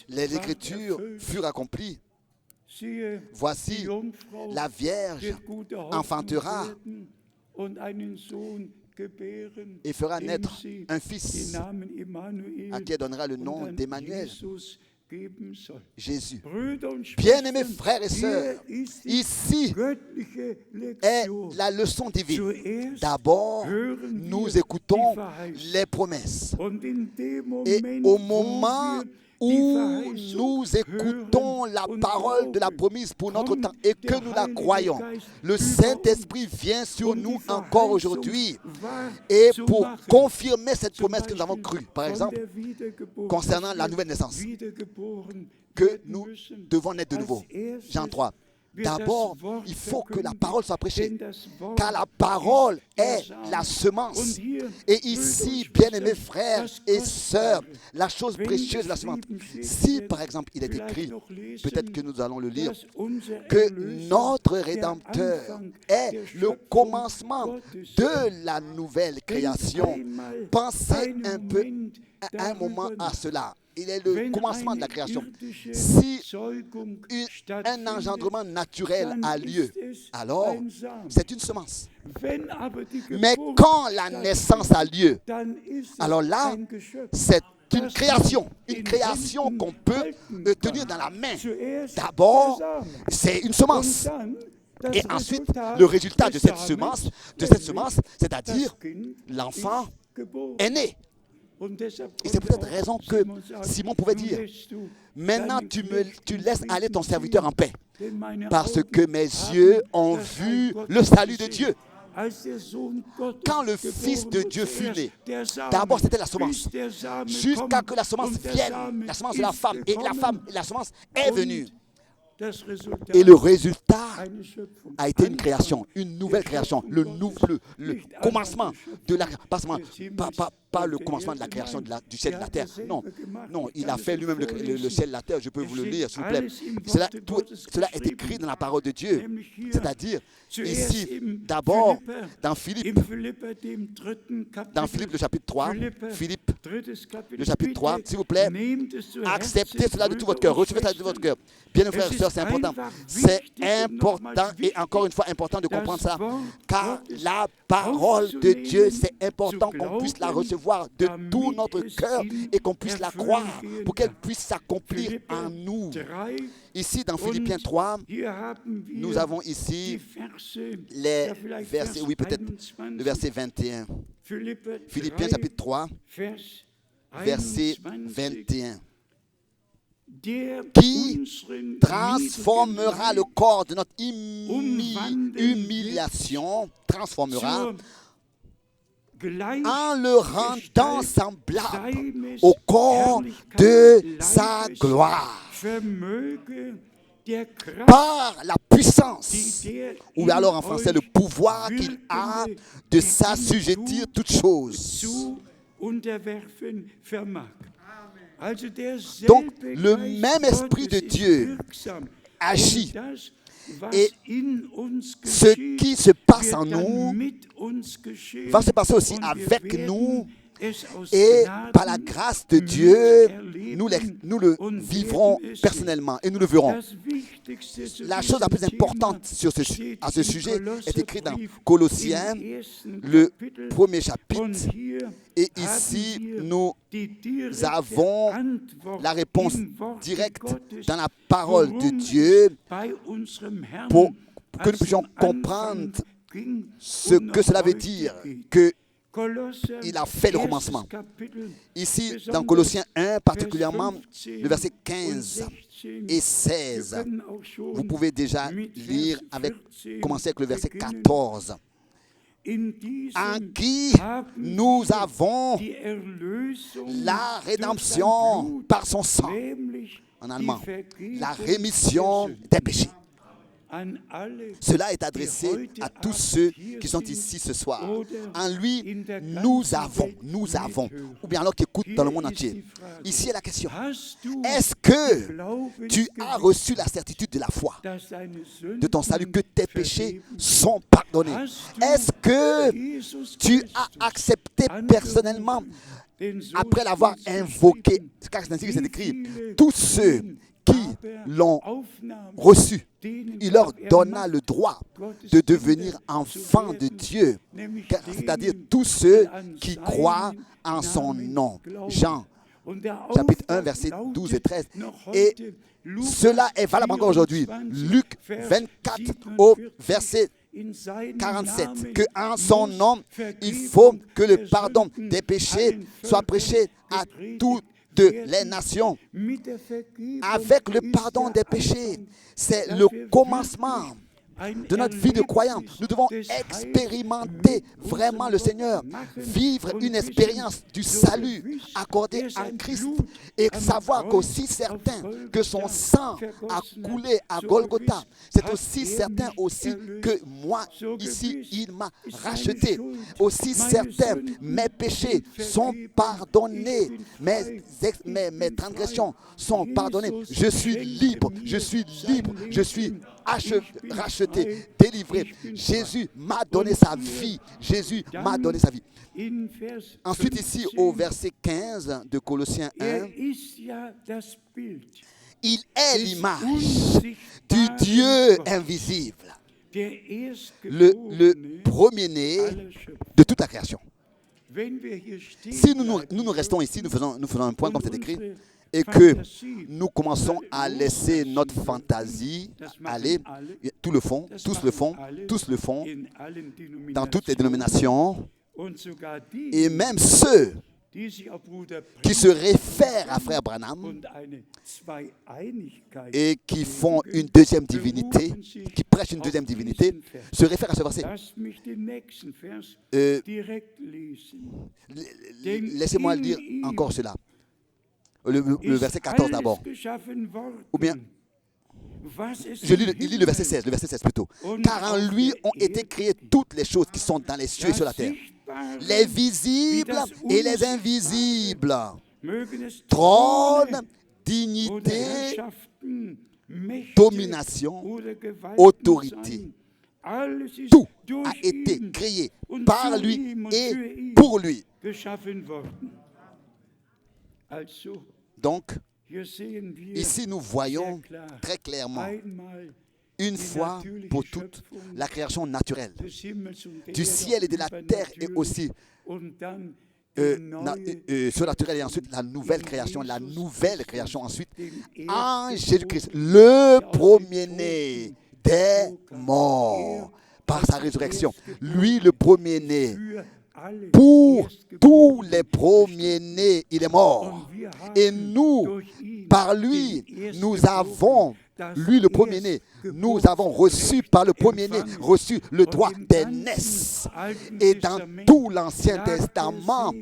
les Écritures furent accomplies. Voici, la Vierge enfantera et fera naître un fils à qui elle donnera le nom d'Emmanuel, Jésus. Bien-aimés frères et sœurs, ici est la leçon divine. D'abord, nous écoutons les promesses. Et au moment où nous écoutons la parole de la promise pour notre temps et que nous la croyons, le Saint-Esprit vient sur nous encore aujourd'hui et pour confirmer cette promesse que nous avons crue. Par exemple, concernant la nouvelle naissance, que nous devons naître de nouveau. Jean 3. D'abord, il faut que la parole soit prêchée, car la parole est la semence. Et ici, bien-aimés frères et sœurs, la chose précieuse est la semence. Si, par exemple, il est écrit, peut-être que nous allons le lire, que notre Rédempteur est le commencement de la nouvelle création. Pensez un peu à un moment à cela. Il est le commencement de la création. Si un engendrement naturel a lieu, alors c'est une semence. Mais quand la naissance a lieu, alors là, c'est une création qu'on peut tenir dans la main. D'abord, c'est une semence. Et ensuite, le résultat de cette semence, c'est-à-dire l'enfant est né. Et c'est peut-être raison que Simon pouvait dire, maintenant tu laisses aller ton serviteur en paix, parce que mes yeux ont vu le salut de Dieu. Quand le Fils de Dieu fut né, d'abord c'était la semence, jusqu'à que la semence vienne, la semence de la femme, et la semence est venue. Et le résultat a été une création, une nouvelle création, le commencement de la création, pas le commencement de la création du ciel et de la terre. Non, il a fait lui-même le ciel et la terre, je peux vous le lire s'il vous plaît. Cela est écrit dans la parole de Dieu, c'est-à-dire ici, d'abord, dans Philippe le chapitre 3, le chapitre 3, s'il vous plaît, acceptez cela de tout votre cœur, recevez cela de tout votre cœur. Bien, mes frères et sœurs, c'est important. C'est important et encore une fois important de comprendre ça, car la parole de Dieu, c'est important qu'on puisse la recevoir de tout notre cœur et qu'on puisse la croire pour qu'elle puisse s'accomplir en nous. Ici, dans Philippiens 3, nous avons ici les versets, oui peut-être le verset 21. Philippiens chapitre 3, verset 21. Qui transformera le corps de notre humiliation, transformera en le rendant semblable au corps de sa gloire, par la puissance, ou alors en français le pouvoir qu'il a de s'assujettir toutes choses. Donc, le même Esprit de Dieu agit. Et ce qui se passe en nous va se passer aussi avec nous Et par la grâce de Dieu, nous le vivrons personnellement et nous le verrons. La chose la plus importante à ce sujet est écrite dans Colossiens, le premier chapitre. Et ici, nous avons la réponse directe dans la parole de Dieu pour que nous puissions comprendre ce que cela veut dire qu'il a fait le commencement. Ici, dans Colossiens 1, particulièrement le verset 15 et 16, vous pouvez déjà lire commencer avec le verset 14. En qui nous avons la rédemption par son sang, en allemand, la rémission des péchés. Cela est adressé à tous ceux qui sont ici ce soir. En lui, nous avons, ou bien alors qui écoutent dans le monde entier. Ici est la question. Est-ce que tu as reçu la certitude de la foi, de ton salut, que tes péchés sont pardonnés? Est-ce que tu as accepté personnellement, après l'avoir invoqué, car c'est ainsi que c'est écrit, tous ceux qui l'ont reçu, il leur donna le droit de devenir enfants de Dieu, c'est-à-dire tous ceux qui croient en son nom. Jean, chapitre 1, versets 12 et 13. Et cela est valable encore aujourd'hui. Luc 24, au verset 47, que en son nom, il faut que le pardon des péchés soit prêché à toutes les nations. Avec le pardon des péchés, c'est le commencement de notre vie de croyant. Nous devons expérimenter vraiment le Seigneur, vivre une expérience du salut accordé en Christ et savoir qu'aussi certain que son sang a coulé à Golgotha, c'est aussi certain aussi que moi, ici, il m'a racheté. Aussi certain, mes péchés sont pardonnés, mes transgressions sont pardonnées. Je suis libre, je suis racheté, délivré. Jésus m'a donné sa vie. Jésus m'a donné sa vie. Ensuite, ici, au verset 15 de Colossiens 1, il est l'image du Dieu invisible, le premier-né de toute la création. Si nous restons ici, nous faisons un point comme c'est écrit, et que nous commençons à laisser notre fantaisie aller, tous le font, dans toutes les dénominations, et même ceux qui se réfèrent à Frère Branham et qui font une deuxième divinité, qui prêchent une deuxième divinité, se réfèrent à ce verset. Laissez-moi lire encore cela. Le verset 14 d'abord. Ou bien, il lit le verset 16 plutôt. Car en lui ont été créées toutes les choses qui sont dans les cieux et sur la terre, les visibles et les invisibles, trône, dignité, domination, autorité. Tout a été créé par lui et pour lui. Donc, ici nous voyons très clairement, une fois pour toutes, la création naturelle du ciel et de la terre, et aussi surnaturelle, et ensuite la nouvelle création ensuite en Jésus-Christ, le premier-né des morts par sa résurrection. Lui, le premier-né. Pour tous les premiers-nés, il est mort. Et nous, par lui, nous avons, lui le premier-né, nous avons reçu par le premier-né, reçu le droit d'aînesse. Et dans tout l'Ancien Testament,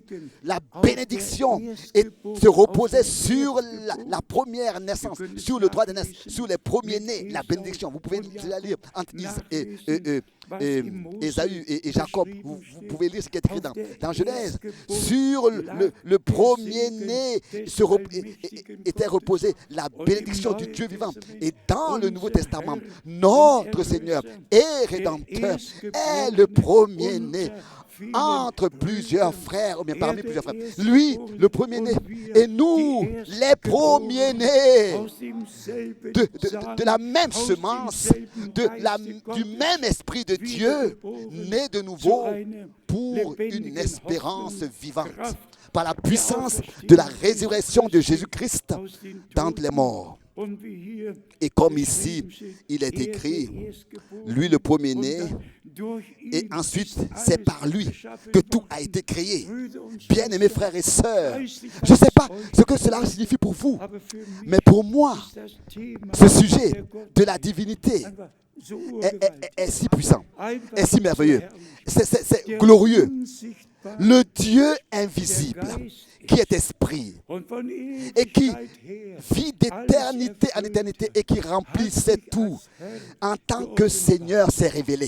la bénédiction se reposait sur la première naissance, sur le droit d'aînesse, sur les premiers-nés, la bénédiction. Vous pouvez la lire entre Ésaü et Jacob. Vous pouvez lire ce qui est écrit dans Genèse. Sur le premier-né était reposée la bénédiction du Dieu vivant. Et dans le Nouveau Testament, notre Seigneur et Rédempteur est le premier-né entre plusieurs frères, ou bien parmi plusieurs frères. Lui, le premier-né, et nous, les premiers-nés, de la même semence, du même esprit de Dieu, nés de nouveau pour une espérance vivante, par la puissance de la résurrection de Jésus-Christ d'entre les morts. Et comme ici, il est écrit, lui le premier-né, et ensuite c'est par lui que tout a été créé. Bien-aimés frères et sœurs, je ne sais pas ce que cela signifie pour vous, mais pour moi, ce sujet de la divinité est si puissant, est si merveilleux, c'est glorieux. Le Dieu invisible, qui est esprit, et qui vit d'éternité en éternité et qui remplissait tout, en tant que Seigneur s'est révélé.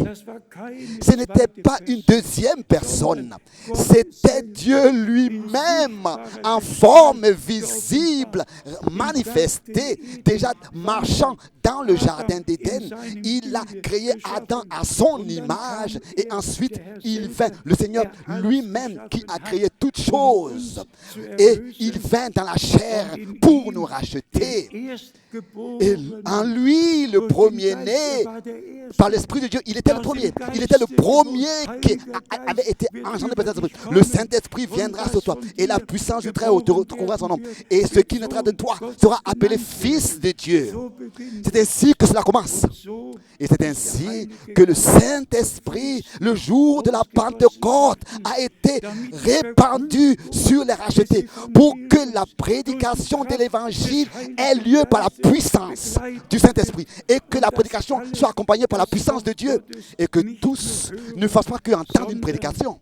Ce n'était pas une deuxième personne, c'était Dieu lui-même en forme visible, manifesté, déjà marchant dans le jardin d'Éden. Il a créé Adam à son image et ensuite il vint, le Seigneur lui-même qui a créé toutes choses. Et il vint dans la chair pour nous racheter. Et en lui, le premier-né, par l'Esprit de Dieu, il était le premier. Il était le premier qui avait été engendré par le Saint-Esprit. Le Saint-Esprit viendra sur toi et la puissance du Très-Haut te retrouvera son nom. Et ce qui naîtra de toi sera appelé Fils de Dieu. C'est ainsi que cela commence. Et c'est ainsi que le Saint-Esprit, le jour de la Pentecôte, a été répandu sur les rachetés pour que la prédication de l'Évangile ait lieu par la puissance du Saint-Esprit et que la prédication soit accompagnée par la puissance de Dieu et que tous ne fassent pas qu'entendre une prédication,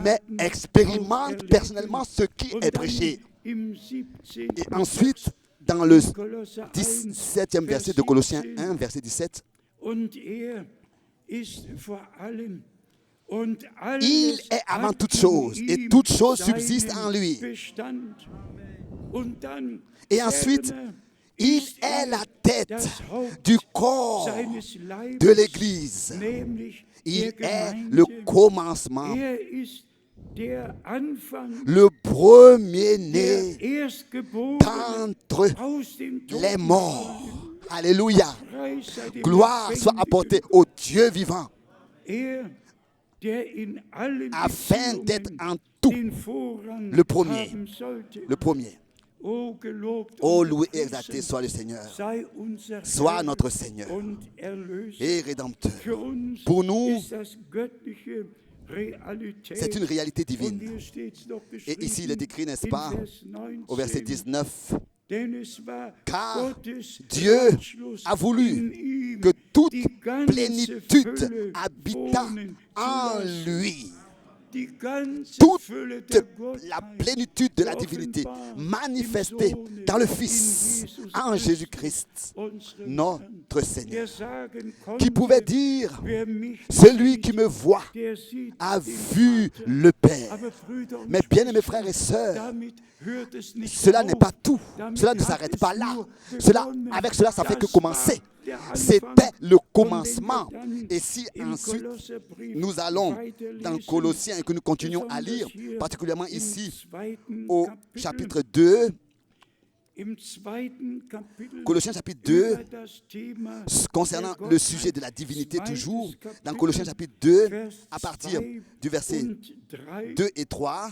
mais expérimentent personnellement ce qui est prêché. Et ensuite, dans le 17e verset de Colossiens 1, verset 17, il est avant toute chose et toute chose subsiste en lui. Et ensuite, il est la tête du corps de l'Église. Il est le commencement, le premier-né d'entre les morts. Alléluia. Gloire soit apportée au Dieu vivant, afin d'être en tout le premier. Le premier. Oh, loué et exalté soit le Seigneur, soit notre Seigneur et Rédempteur. Pour nous, c'est une réalité divine. Et ici, il est écrit, n'est-ce pas, au verset 19, car Dieu a voulu que toute plénitude habitât en lui. Toute la plénitude de la divinité manifestée dans le Fils, en Jésus-Christ, notre Seigneur, qui pouvait dire, celui qui me voit a vu le Père. Mais bien aimés frères et sœurs, cela n'est pas tout, cela ne s'arrête pas là, avec cela ça fait que commencer. C'était le commencement. Et si ensuite nous allons dans Colossiens et que nous continuons à lire, particulièrement ici au chapitre 2, Colossiens chapitre 2, concernant le sujet de la divinité toujours, dans Colossiens chapitre 2, à partir du verset 2 et 3,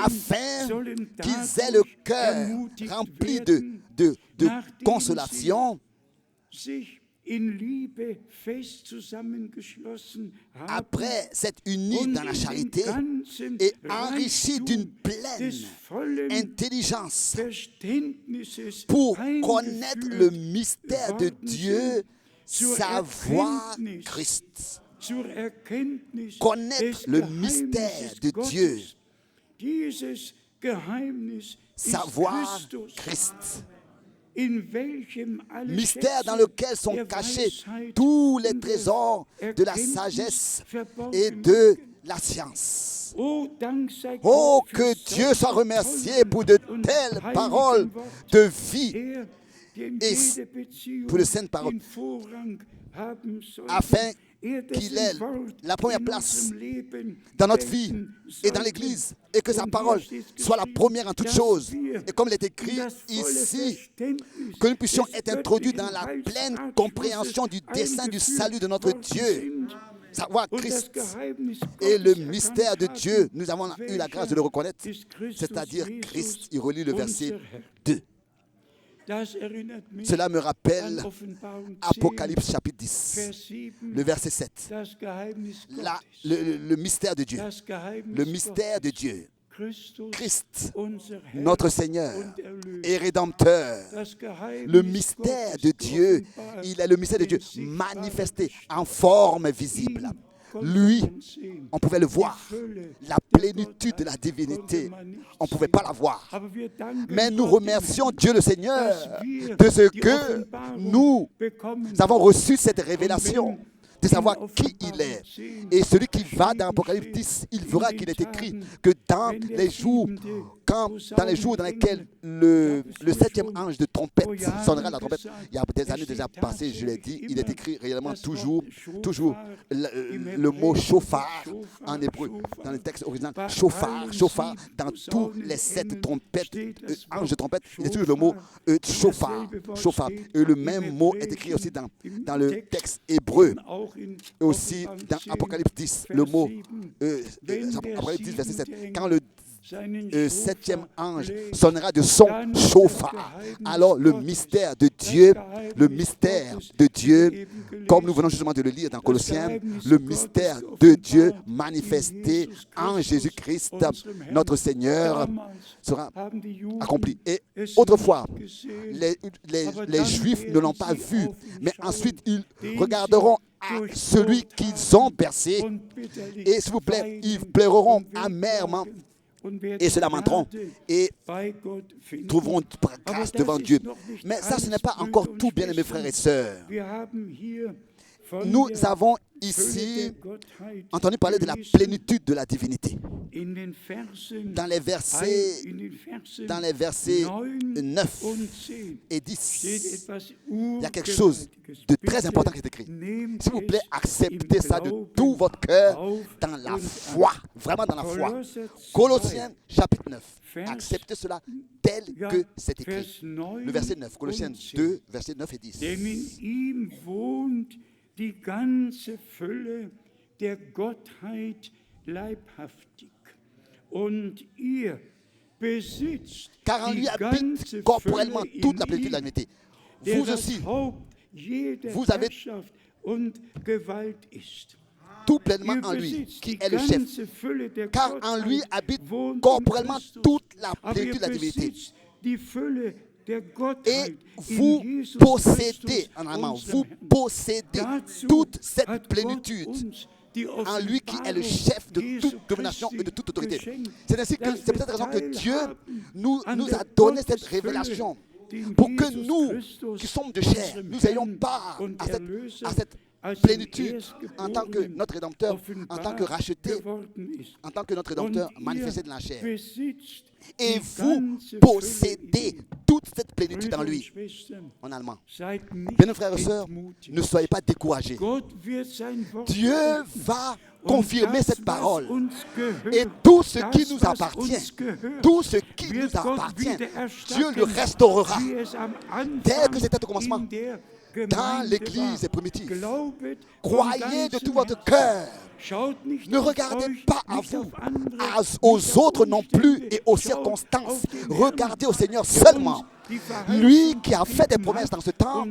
afin qu'ils aient le cœur rempli de consolation, après s'être unis dans la charité et enrichis d'une pleine intelligence pour connaître le mystère de Dieu, savoir Christ. Connaître le mystère de Dieu, savoir Christ. Mystère dans lequel sont cachés tous les trésors de la sagesse et de la science. Oh, que Dieu soit remercié pour de telles paroles de vie et pour les saintes paroles, afin qu'il ait la première place dans notre vie et dans l'Église, et que sa parole soit la première en toutes choses. Et comme il est écrit ici, que nous puissions être introduits dans la pleine compréhension du dessein du salut de notre Dieu. Savoir Christ et le mystère de Dieu, nous avons eu la grâce de le reconnaître, c'est-à-dire Christ. Il relit le verset 2. Cela me rappelle Apocalypse chapitre 10, le verset 7. Le mystère de Dieu. Le mystère de Dieu. Christ, notre Seigneur et Rédempteur. Le mystère de Dieu, il est le mystère de Dieu manifesté en forme visible. Lui, on pouvait le voir, la plénitude de la divinité, on ne pouvait pas la voir. Mais nous remercions Dieu le Seigneur de ce que nous avons reçu cette révélation, de savoir qui il est. Et celui qui va dans Apocalypse 10, il verra qu'il est écrit que dans les jours dans lesquels le septième ange de trompette sonnera la trompette, il y a des années déjà passées, je l'ai dit, il est écrit réellement toujours le mot chauffard en hébreu, dans le texte original, chauffard, dans tous les 7 trompettes, anges de trompette, il est toujours le mot chauffard. Et le même mot est écrit aussi dans le texte hébreu. Et aussi dans Apocalypse 10, le mot Apocalypse 10, verset 7, quand le septième ange sonnera de son chauffard, alors le mystère de Dieu, comme nous venons justement de le lire dans Colossiens, le mystère de Dieu manifesté en Jésus-Christ, notre Seigneur, sera accompli. Et autrefois, les Juifs ne l'ont pas vu, mais ensuite ils regarderont à celui qu'ils ont percé, et s'il vous plaît, ils pleureront amèrement et se lamenteront et trouveront grâce devant Dieu. Mais ça, ce n'est pas encore tout, bien aimés frères et sœurs. Nous avons ici entendu parler de la plénitude de la divinité. Dans les versets 9 et 10, il y a quelque chose de très important qui est écrit. S'il vous plaît, acceptez ça de tout votre cœur dans la foi, vraiment dans la foi. Colossiens chapitre 9. Acceptez cela tel que c'est écrit. Le verset 9, Colossiens 2, versets 9 et 10. Die ganze Fülle der Gottheit leibhaftig. Und ihr besitzt car en lui die habite ganze corporellement Fülle toute la in plénitude de la ihm, divinité. der Vous das aussi, Haupt jeder vous avez Herrschaft und Gewalt ist. tout pleinement en lui, qui est le chef. Car en lui habite corporellement toute la plénitude de la divinité. Et vous possédez, en allemand, vous possédez toute cette plénitude en lui qui est le chef de toute domination et de toute autorité. C'est ainsi que c'est pour cette raison que Dieu nous a donné cette révélation, pour que nous, qui sommes de chair, nous ayons part à cette plénitude en tant que notre Rédempteur, en tant que racheté, en tant que notre Rédempteur manifesté dans la chair. Et vous possédez toute cette plénitude en lui. En allemand. Bien, nos frères et sœurs, ne soyez pas découragés. Dieu va confirmer cette parole. Et tout ce qui nous appartient, Dieu le restaurera. Tel que c'était au commencement, dans l'Église primitive. Croyez de tout votre cœur. Ne regardez pas à vous, aux autres non plus et aux circonstances. Regardez au Seigneur seulement. Lui qui a fait des promesses dans ce temps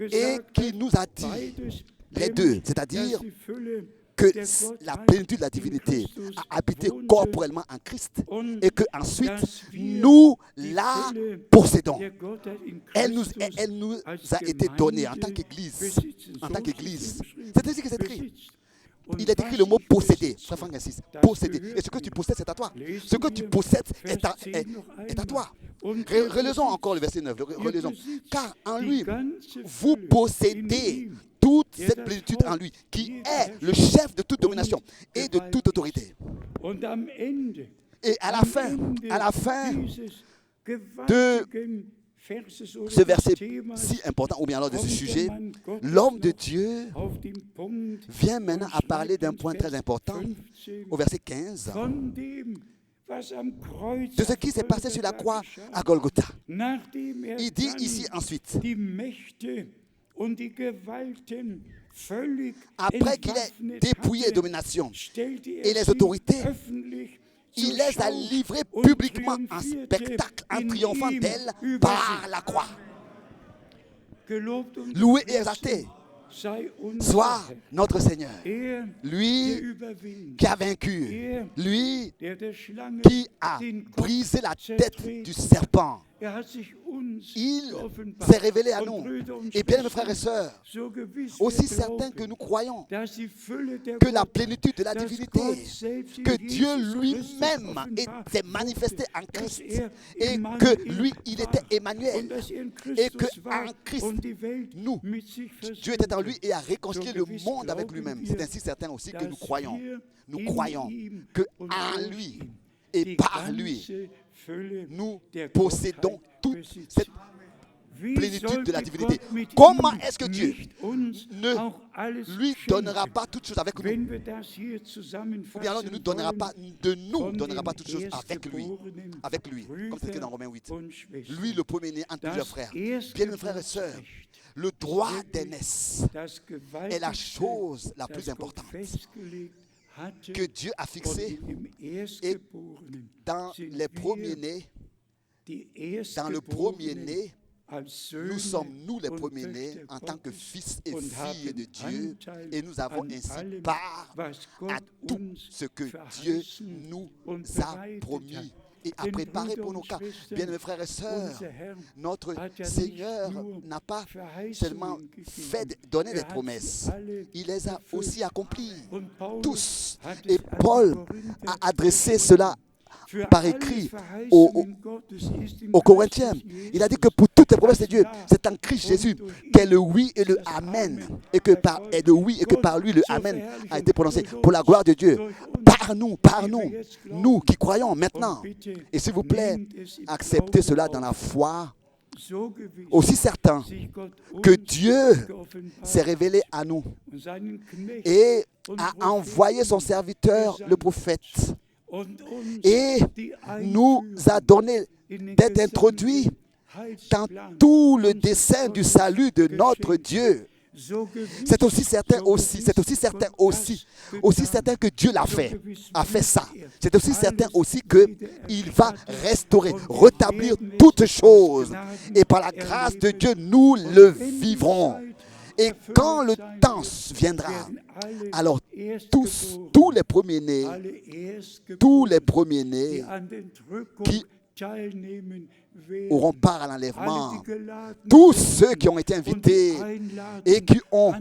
et qui nous a dit les deux, c'est-à-dire que la plénitude de la divinité a habité corporellement en Christ et que ensuite nous la possédons. Elle nous a été donnée en tant qu'Église. C'est ainsi que c'est écrit. Il est écrit le mot posséder. Posséder. Et ce que tu possèdes, c'est à toi. Ce que tu possèdes est à toi. Relisons encore le verset 9. Relisons. Car en lui, vous possédez toute cette plénitude en lui, qui est le chef de toute domination et de toute autorité. Et à la fin de ce verset si important, ou bien alors de ce sujet, l'homme de Dieu vient maintenant à parler d'un point très important au verset 15, de ce qui s'est passé sur la croix à Golgotha. Il dit ici ensuite, après qu'il ait dépouillé les dominations et les autorités, il les a livrées publiquement en spectacle, en triomphant d'elles par la croix. Loué et exalté soit notre Seigneur, lui qui a vaincu, lui qui a brisé la tête du serpent. Il s'est révélé à nous. Et bien, mes frères et sœurs, aussi certains que nous croyons que la plénitude de la divinité, que Dieu lui-même s'est manifesté en Christ, et que lui, il était Emmanuel, et que en Christ, nous, Dieu était en lui et a réconcilié le monde avec lui-même. C'est ainsi certains aussi que nous croyons. Nous croyons que en lui et par lui, nous possédons toute cette plénitude de la divinité. Comment est-ce que Dieu ne lui donnera pas toutes choses avec nous? Ou bien alors ne nous donnera pas toutes choses avec lui, comme c'est écrit dans Romains 8. Lui, le premier-né entre plusieurs frères. Bien, mes frères et sœurs, le droit d'aînesse est la chose la plus importante que Dieu a fixée, et dans les premiers-nés, dans le premier-né, nous sommes nous les premiers-nés en tant que fils et filles de Dieu, et nous avons ainsi part à tout ce que Dieu nous a promis et a préparé pour nos cas. Bien, mes frères et sœurs, notre Seigneur n'a pas seulement donné des promesses, il les a aussi accomplies, tous. Et Paul a adressé cela par écrit aux Corinthiens. Il a dit que pour toutes les promesses de Dieu, c'est en Christ Jésus qu'est le oui et le amen, et que par lui le amen a été prononcé pour la gloire de Dieu. Par nous qui croyons maintenant. Et s'il vous plaît, acceptez cela dans la foi, aussi certain que Dieu s'est révélé à nous et a envoyé son serviteur, le prophète, et nous a donné d'être introduits dans tout le dessein du salut de notre Dieu. C'est aussi certain que Dieu a fait ça. C'est aussi certain aussi qu'il va restaurer, rétablir toutes choses. Et par la grâce de Dieu, nous le vivrons. Et quand le temps viendra, alors tous les premiers-nés qui auront part à l'enlèvement, tous ceux qui ont été invités et qui ont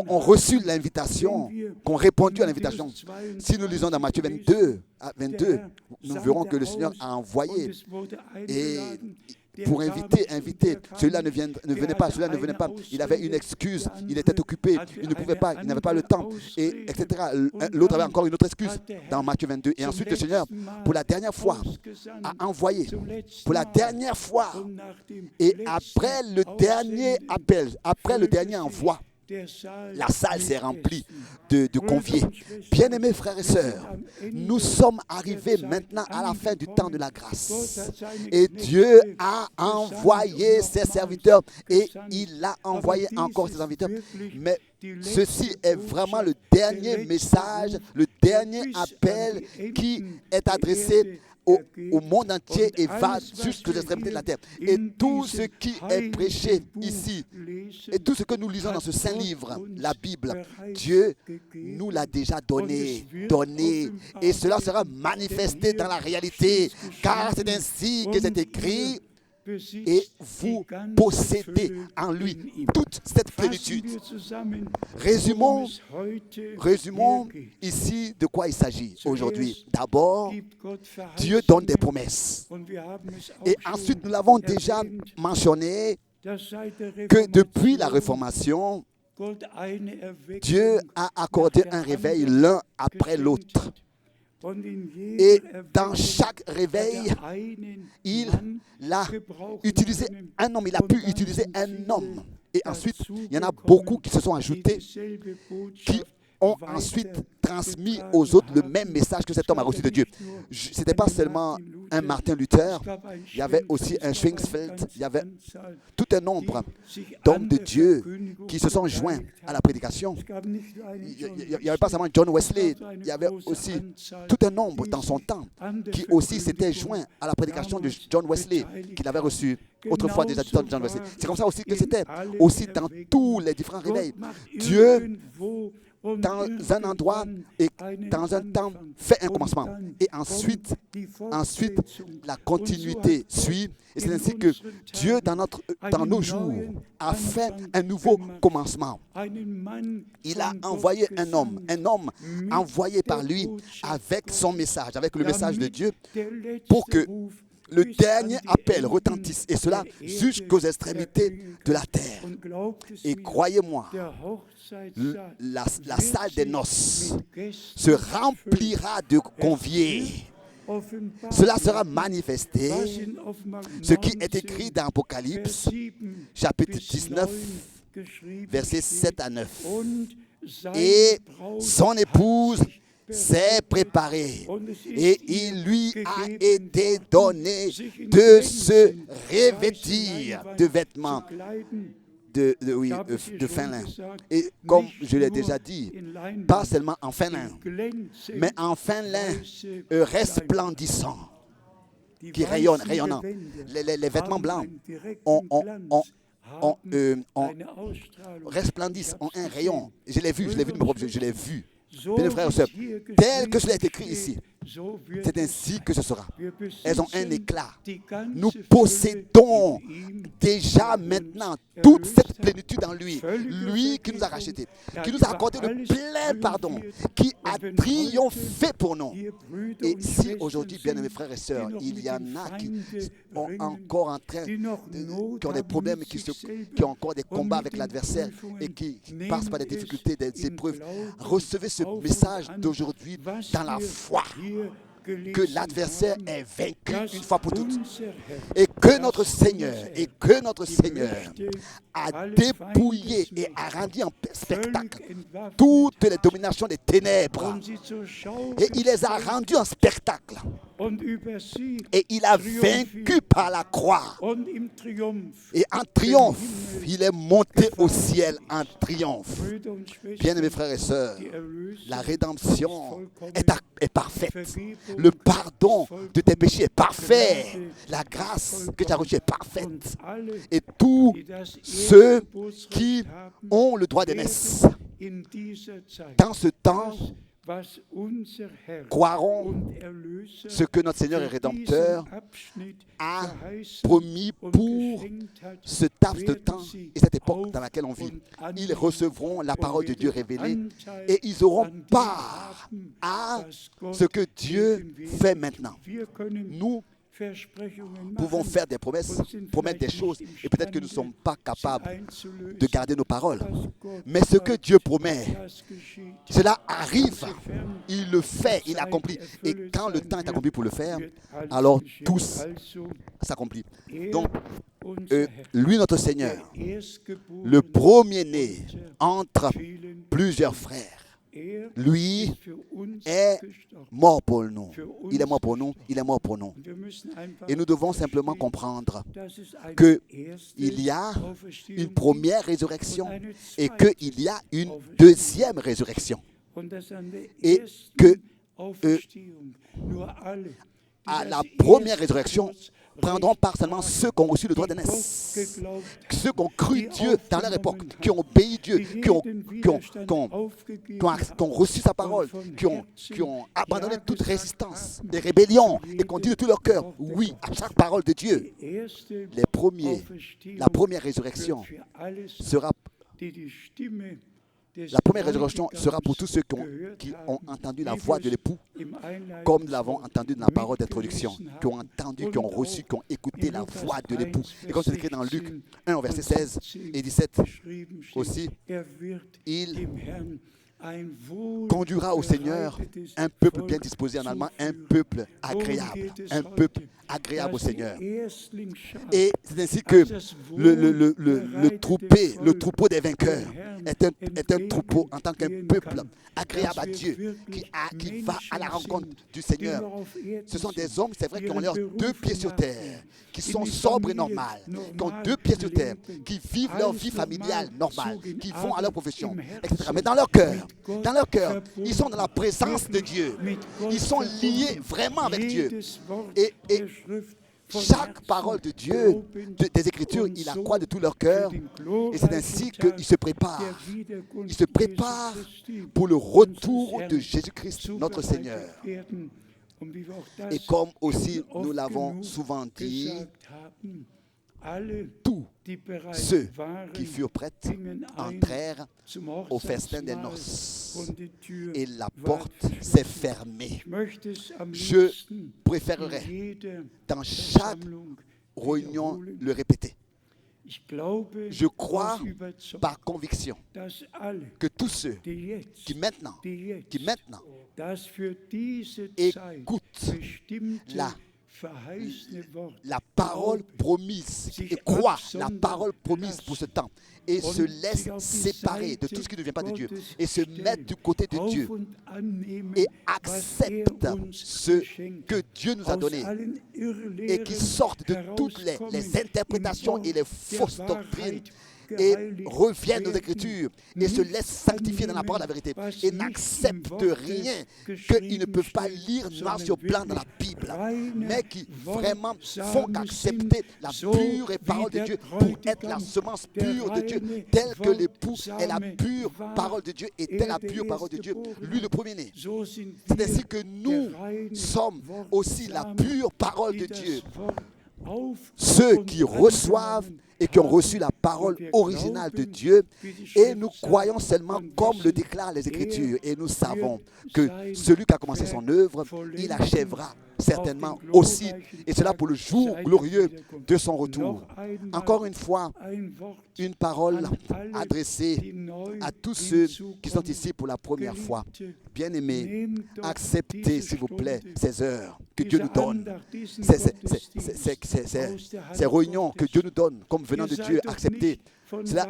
reçu l'invitation, qui ont répondu à l'invitation. Si nous lisons dans Matthieu 22, nous verrons que le Seigneur a envoyé et pour inviter. Celui-là ne venait pas, il avait une excuse, il était occupé, il ne pouvait pas, il n'avait pas le temps, et etc. L'autre avait encore une autre excuse dans Matthieu 22. Et ensuite le Seigneur, pour la dernière fois, a envoyé, pour la dernière fois, et après le dernier appel, après le dernier envoi, la salle s'est remplie de conviés. Bien-aimés frères et sœurs, nous sommes arrivés maintenant à la fin du temps de la grâce. Et Dieu a envoyé ses serviteurs et il a envoyé encore ses serviteurs. Mais ceci est vraiment le dernier message, le dernier appel qui est adressé au monde entier et va jusqu'aux extrémités de la terre. Et tout ce qui est prêché ici, et tout ce que nous lisons dans ce saint livre, la Bible, Dieu nous l'a déjà donné, et cela sera manifesté dans la réalité, car c'est ainsi que c'est écrit. Et vous possédez en lui toute cette plénitude. Résumons ici de quoi il s'agit aujourd'hui. D'abord, Dieu donne des promesses. Et ensuite, nous l'avons déjà mentionné que depuis la Réformation, Dieu a accordé un réveil l'un après l'autre. Et dans chaque réveil, il a utilisé un homme, il a pu utiliser un homme. Et ensuite, il y en a beaucoup qui se sont ajoutés, qui ont ensuite transmis aux autres le même message que cet homme a reçu de Dieu. Ce n'était pas seulement un Martin Luther, il y avait aussi un Schwingfeld, il y avait tout un nombre d'hommes de Dieu qui se sont joints à la prédication. Il n'y avait pas seulement John Wesley, il y avait aussi tout un nombre dans son temps qui aussi s'étaient joints à la prédication de John Wesley qu'il avait reçu autrefois déjà du temps de John Wesley. C'est comme ça aussi que c'était aussi dans tous les différents réveils. Dieu, dans un endroit et dans un temps, fait un commencement. Et ensuite, la continuité suit. Et c'est ainsi que Dieu, dans nos jours, a fait un nouveau commencement. Il a envoyé un homme envoyé par lui avec son message, avec le message de Dieu, pour que le dernier appel retentisse, et cela jusqu'aux extrémités de la terre. Et croyez-moi, la salle des noces se remplira de conviés. Cela sera manifesté, ce qui est écrit dans Apocalypse, chapitre 19, versets 7 à 9. Et son épouse s'est préparé et il lui a été donné de se revêtir de vêtements de fin lin. Et comme je l'ai déjà dit, pas seulement en fin lin, mais en fin lin resplendissant, qui rayonnant. Les vêtements blancs resplendissent, ont un rayon. Je l'ai vu de mes propres yeux, je l'ai vu. Bien, frères et sœurs, tel que cela est écrit ici, c'est ainsi que ce sera. Elles ont un éclat. Nous possédons déjà maintenant toute cette plénitude en lui. Lui qui nous a rachetés, qui nous a accordé le plein pardon, qui a triomphé pour nous. Et si aujourd'hui, bien-aimés frères et sœurs, il y en a qui sont encore en train, qui ont des problèmes, qui ont encore des combats avec l'adversaire et qui passent par des difficultés, des épreuves, recevez ce message d'aujourd'hui dans la foi. Que l'adversaire est vaincu une fois pour toutes et que notre Seigneur a dépouillé et a rendu en spectacle toutes les dominations des ténèbres et il les a rendues en spectacle et il a vaincu par la croix et en triomphe il est monté au ciel en triomphe. Bien-aimés frères et sœurs, la rédemption est parfaite. Le pardon de tes péchés est parfait. La grâce que tu as reçue est parfaite. Et tous ceux qui ont le droit d'aînesse dans ce temps croiront ce que notre Seigneur et Rédempteur a promis pour ce laps de temps et cette époque dans laquelle on vit. Ils recevront la parole de Dieu révélée et ils auront part à ce que Dieu fait maintenant. Nous pouvons faire des promesses, promettre des choses, et peut-être que nous ne sommes pas capables de garder nos paroles. Mais ce que Dieu promet, cela arrive, il le fait, il accomplit. Et quand le temps est accompli pour le faire, alors tous s'accomplit. Donc, lui, notre Seigneur, le premier-né entre plusieurs frères, lui est mort pour nous. Il est mort pour nous. Il est mort pour nous. Et nous devons simplement comprendre qu'il y a une première résurrection et qu'il y a une deuxième résurrection. Et que à la première résurrection prendront part seulement ceux qui ont reçu le droit d'aînesse, ceux qui ont cru Dieu dans leur époque, qui ont obéi Dieu, qui ont reçu sa parole, qui ont abandonné toute résistance, des rébellions, et qui ont dit de tout leur cœur oui à chaque parole de Dieu. La première résurrection sera pour tous ceux qui ont entendu la voix de l'époux, comme nous l'avons entendu dans la parole d'introduction, qui ont entendu, qui ont reçu, qui ont écouté la voix de l'époux. Et comme c'est écrit dans Luc 1, verset 16 et 17 aussi, il conduira au Seigneur un peuple bien disposé, en allemand, un peuple agréable au Seigneur. Et c'est ainsi que le troupeau des vainqueurs est un troupeau en tant qu'un peuple agréable à Dieu, qui va à la rencontre du Seigneur. Ce sont des hommes, c'est vrai, qui ont leurs 2 pieds sur terre, qui sont sobres et normales, qui ont 2 pieds sur terre, qui vivent leur vie familiale normale, qui vont à leur profession, etc. Mais dans leur cœur, ils sont dans la présence de Dieu. Ils sont liés vraiment avec Dieu. Et chaque parole de Dieu, des Écritures, ils la croient de tout leur cœur. Et c'est ainsi qu'ils se préparent. Ils se préparent pour le retour de Jésus-Christ, notre Seigneur. Et comme aussi nous l'avons souvent dit, tous ceux qui furent prêts entrèrent au festin des noces et la porte s'est fermée. Je préférerais dans chaque réunion le répéter. Je crois par conviction que tous ceux qui maintenant écoutent la parole promise et croient la parole promise pour ce temps et se laissent séparer de tout ce qui ne vient pas de Dieu et se mettent du côté de Dieu et acceptent ce que Dieu nous a donné et qui sortent de toutes les interprétations et les fausses doctrines et reviennent aux Écritures et se laissent sanctifier dans la parole de la vérité et n'acceptent rien qu'ils ne peuvent pas lire noir sur blanc dans la Bible, mais qui vraiment font qu'accepter la pure parole de Dieu pour être la semence pure de Dieu, telle que l'époux est la pure parole de Dieu et telle la pure parole de Dieu, lui le premier-né. C'est ainsi que nous sommes aussi la pure parole de Dieu. Ceux qui reçoivent et qui ont reçu la parole originale de Dieu, et nous croyons seulement comme le déclarent les Écritures, et nous savons que celui qui a commencé son œuvre, il achèvera certainement aussi, et cela pour le jour glorieux de son retour. Encore une fois, une parole adressée à tous ceux qui sont ici pour la première fois. Bien-aimés, acceptez s'il vous plaît ces heures que Dieu nous donne, ces réunions que Dieu nous donne comme venant de Dieu, acceptez. Cela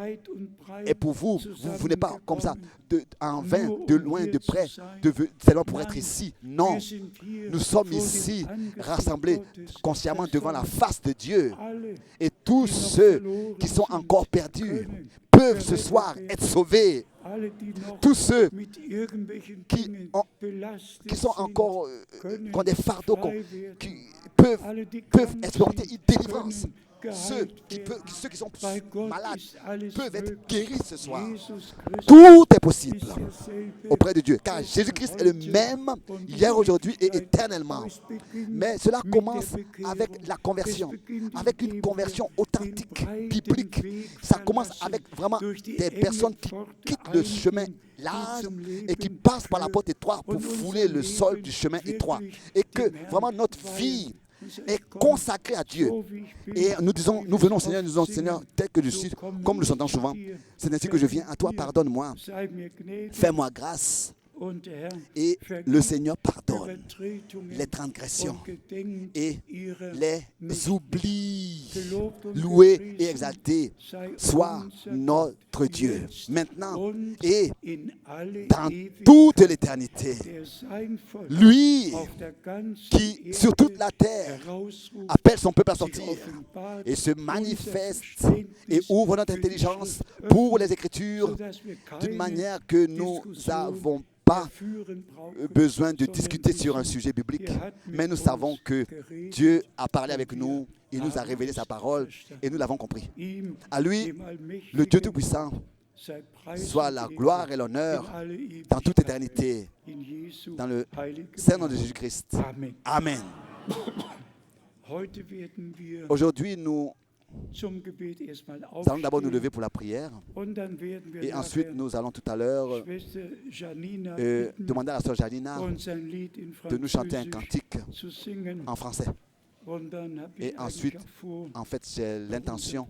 est pour vous. Vous n'êtes pas comme ça, en vain, de loin, de près, seulement pour être ici. Non, nous sommes ici, rassemblés consciemment devant la face de Dieu. Et tous ceux qui sont encore perdus peuvent ce soir être sauvés. Tous ceux qui sont encore, qui ont des fardeaux, qui peuvent expérimenter une délivrance. Ceux qui sont malades peuvent être guéris ce soir. Tout est possible auprès de Dieu, car Jésus-Christ est le même hier, aujourd'hui et éternellement. Mais cela commence avec la conversion, avec une conversion authentique, biblique. Ça commence avec vraiment des personnes qui quittent le chemin large et qui passent par la porte étroite pour fouler le sol du chemin étroit. Et que vraiment notre vie est consacré à Dieu. Et nous venons au Seigneur, nous disons, Seigneur, tel que je suis, comme nous le sentons souvent, c'est ainsi que je viens à toi, pardonne-moi, fais-moi grâce. Et le Seigneur pardonne les transgressions et les oublis. Loué et exalté soit notre Dieu, maintenant et dans toute l'éternité. Lui qui, sur toute la terre, appelle son peuple à sortir et se manifeste et ouvre notre intelligence pour les Écritures d'une manière que nous n'avons pas besoin de discuter sur un sujet biblique, mais nous savons que Dieu a parlé avec nous, il nous a révélé sa parole et nous l'avons compris. À lui, le Dieu Tout-Puissant, soit la gloire et l'honneur dans toute éternité, dans le saint nom de Jésus-Christ. Amen. Aujourd'hui, nous allons d'abord nous lever pour la prière et ensuite nous allons tout à l'heure demander à la sœur Janina de nous chanter un cantique en français. Et ensuite, en fait, j'ai l'intention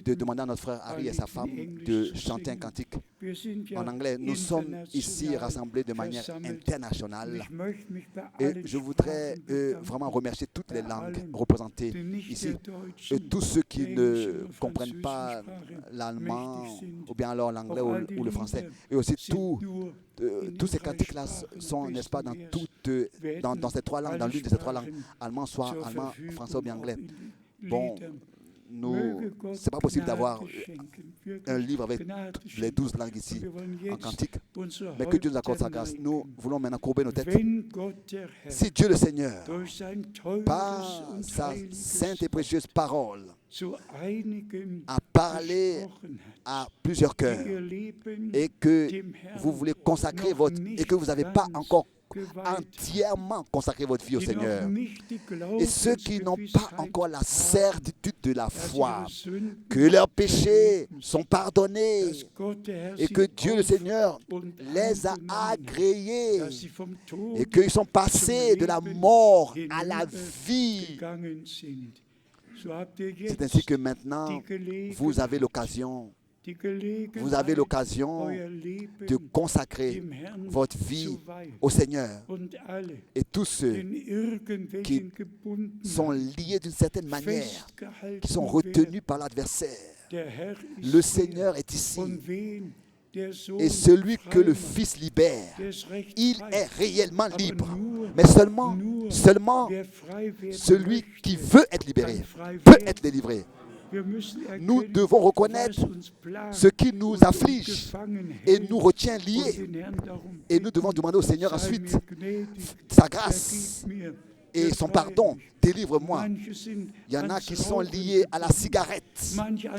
de demander à notre frère Harry et sa femme de chanter un cantique en anglais. Nous sommes ici rassemblés de manière internationale et je voudrais vraiment remercier toutes les langues représentées ici et tous ceux qui ne comprennent pas l'allemand ou bien alors l'anglais ou le français. Et aussi tous ces cantiques-là sont, n'est-ce pas, dans ces trois langues, dans l'une de ces trois langues, allemand, soit allemand, français ou bien anglais. Bon, c'est pas possible d'avoir un livre avec les 12 langues ici en cantique, mais que Dieu nous accorde sa grâce. Nous voulons maintenant courber nos têtes. Si Dieu le Seigneur, par sa sainte et précieuse parole, a parlé à plusieurs cœurs et que vous voulez consacrer et que vous n'avez pas encore entièrement consacré votre vie au Seigneur. Et ceux qui n'ont pas encore la certitude de la foi, que leurs péchés sont pardonnés et que Dieu le Seigneur les a agréés et qu'ils sont passés de la mort à la vie. C'est ainsi que maintenant, vous avez l'occasion de consacrer votre vie au Seigneur. Et tous ceux qui sont liés d'une certaine manière, qui sont retenus par l'adversaire, le Seigneur est ici. Et celui que le Fils libère, il est réellement libre. Mais seulement celui qui veut être libéré peut être délivré. Nous devons reconnaître ce qui nous afflige et nous retient liés. Et nous devons demander au Seigneur ensuite sa grâce et son pardon. Délivre-moi. Il y en a qui sont liés à la cigarette.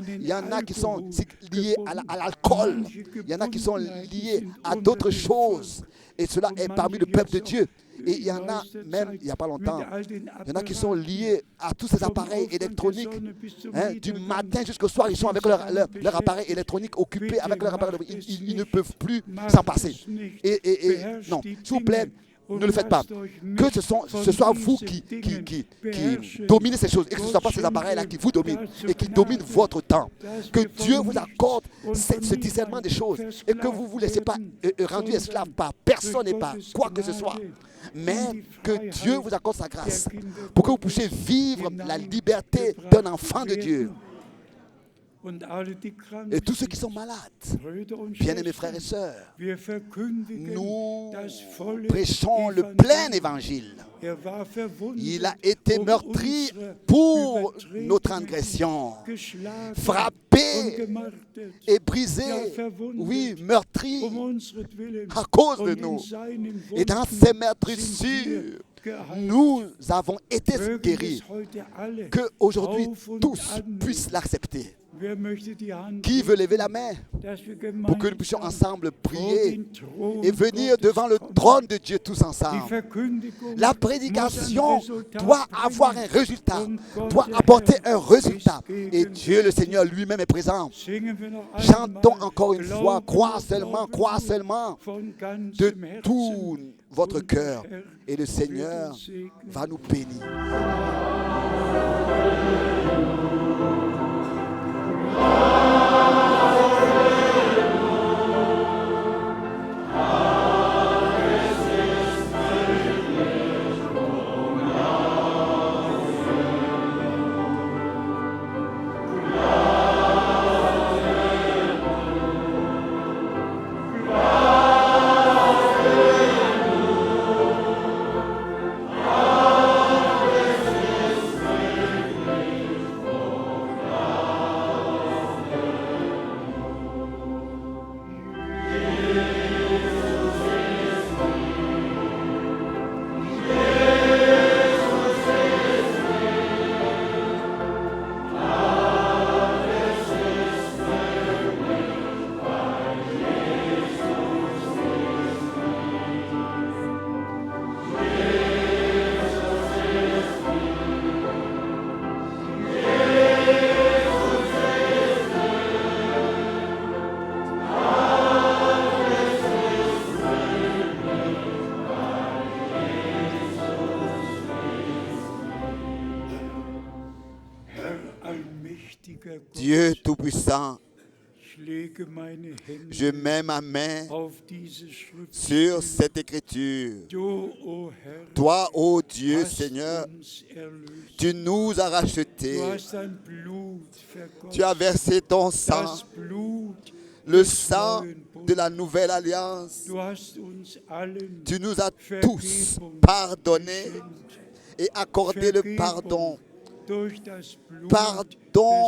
Il y en a qui sont liés à l'alcool. Il y en a qui sont liés à d'autres choses. Et cela est parmi le peuple de Dieu. Et il y en a même, il n'y a pas longtemps, il y en a qui sont liés à tous ces appareils électroniques. Du matin jusqu'au soir, ils sont avec leur appareil électronique, occupés avec leur appareil électronique. Ils ne peuvent plus s'en passer. Non, s'il vous plaît, ne le faites pas. Que ce soit vous qui dominez ces choses et que ce ne soit pas ces appareils-là qui vous dominent et qui dominent votre temps. Que Dieu vous accorde ce discernement des choses et que vous ne vous laissez pas rendu esclave par personne et par quoi que ce soit. Mais que Dieu vous accorde sa grâce pour que vous puissiez vivre la liberté d'un enfant de Dieu. Et tous ceux qui sont malades, bien-aimés frères et sœurs, nous prêchons le plein évangile. Il a été meurtri pour nos transgressions, frappé et brisé, oui, meurtri à cause de nous. Et dans ces meurtrissures, nous avons été guéris. Qu'aujourd'hui, tous puissent l'accepter. Qui veut lever la main pour que nous puissions ensemble prier et venir devant le trône de Dieu tous ensemble? La prédication doit avoir un résultat, doit apporter un résultat. Et Dieu le Seigneur lui-même est présent. Chantons encore une fois, crois seulement de tout votre cœur et le Seigneur va nous bénir. Dieu Tout-Puissant, ich lege meine je Hände mets ma main auf diese Schrift. sur cette écriture. Du, o Herr, Toi, ô Dieu, hast Seigneur, uns erlöst. tu nous as Du rachetés. hast dein Blut vergossen. Tu as versé ton sang, Das Blut le des sang neuen Bundes. de la nouvelle alliance. Du hast uns allen Tu nous as tous Vergebung pardonnés geschenkt. et accordé le Vergebung pardon. durch das Blut Pardon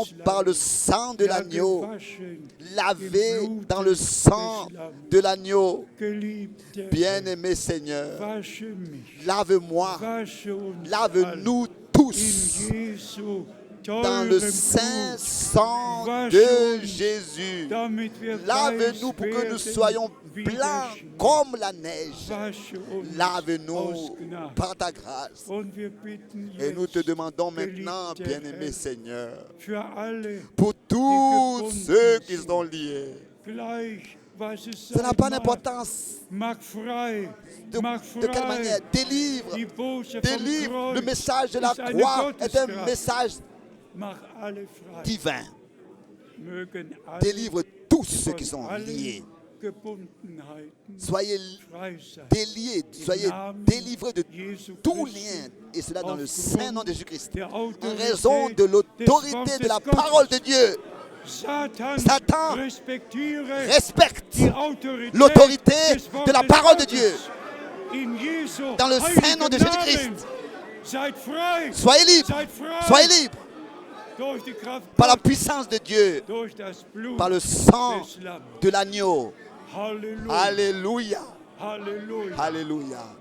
des par le Lammes. sang de Ja, l'agneau, gewaschen lavé im Blut dans le sang des Lammes. de l'agneau. Geliebter Bien-aimé Seigneur, Herr, wasche mich, lave-moi, wasche uns lave-nous alle tous in Jesu dans le teurem saint Blut, sang Wasche de uns, Jésus. damit wir Lave-nous weiß pour que nous werden soyons wie blancs der Schnee. comme la neige. Wasche uns Lave-nous aus Gnade. par ta grâce. Und wir bitten Et nous te jetzt demandons maintenant, geliebter bien-aimé Herr, Seigneur, für alle, pour tous gebunden ceux qui sind. sont liés. gleich was es Ça n'a sein pas mag, d'importance mag frei, mag de quelle frei. manière. Délivre, Die Botschaft vom délivre. Le Kreuz message de la ist eine croix est un Gotteskraft. message Mach alle frei. divin. Mögen alle Délivre tous ceux qui von sont allen liés. Gebundenheiten Soyez frei sein. déliés, soyez Namen délivrés de Jesu tout Christi, lien, et cela dans le aufgrund saint nom de Jésus-Christ. der En Autorität raison de des l'autorité Wortes de la Gottes. parole de Dieu, Satan, respektiere respecte l'autorité l'autorité de la parole de Dieu. Dans le saint nom de Jésus-Christ. Soyez libres, soyez libres par la puissance de Dieu, par le sang de l'agneau. Halleluja. Alléluia, Halleluja. alléluia.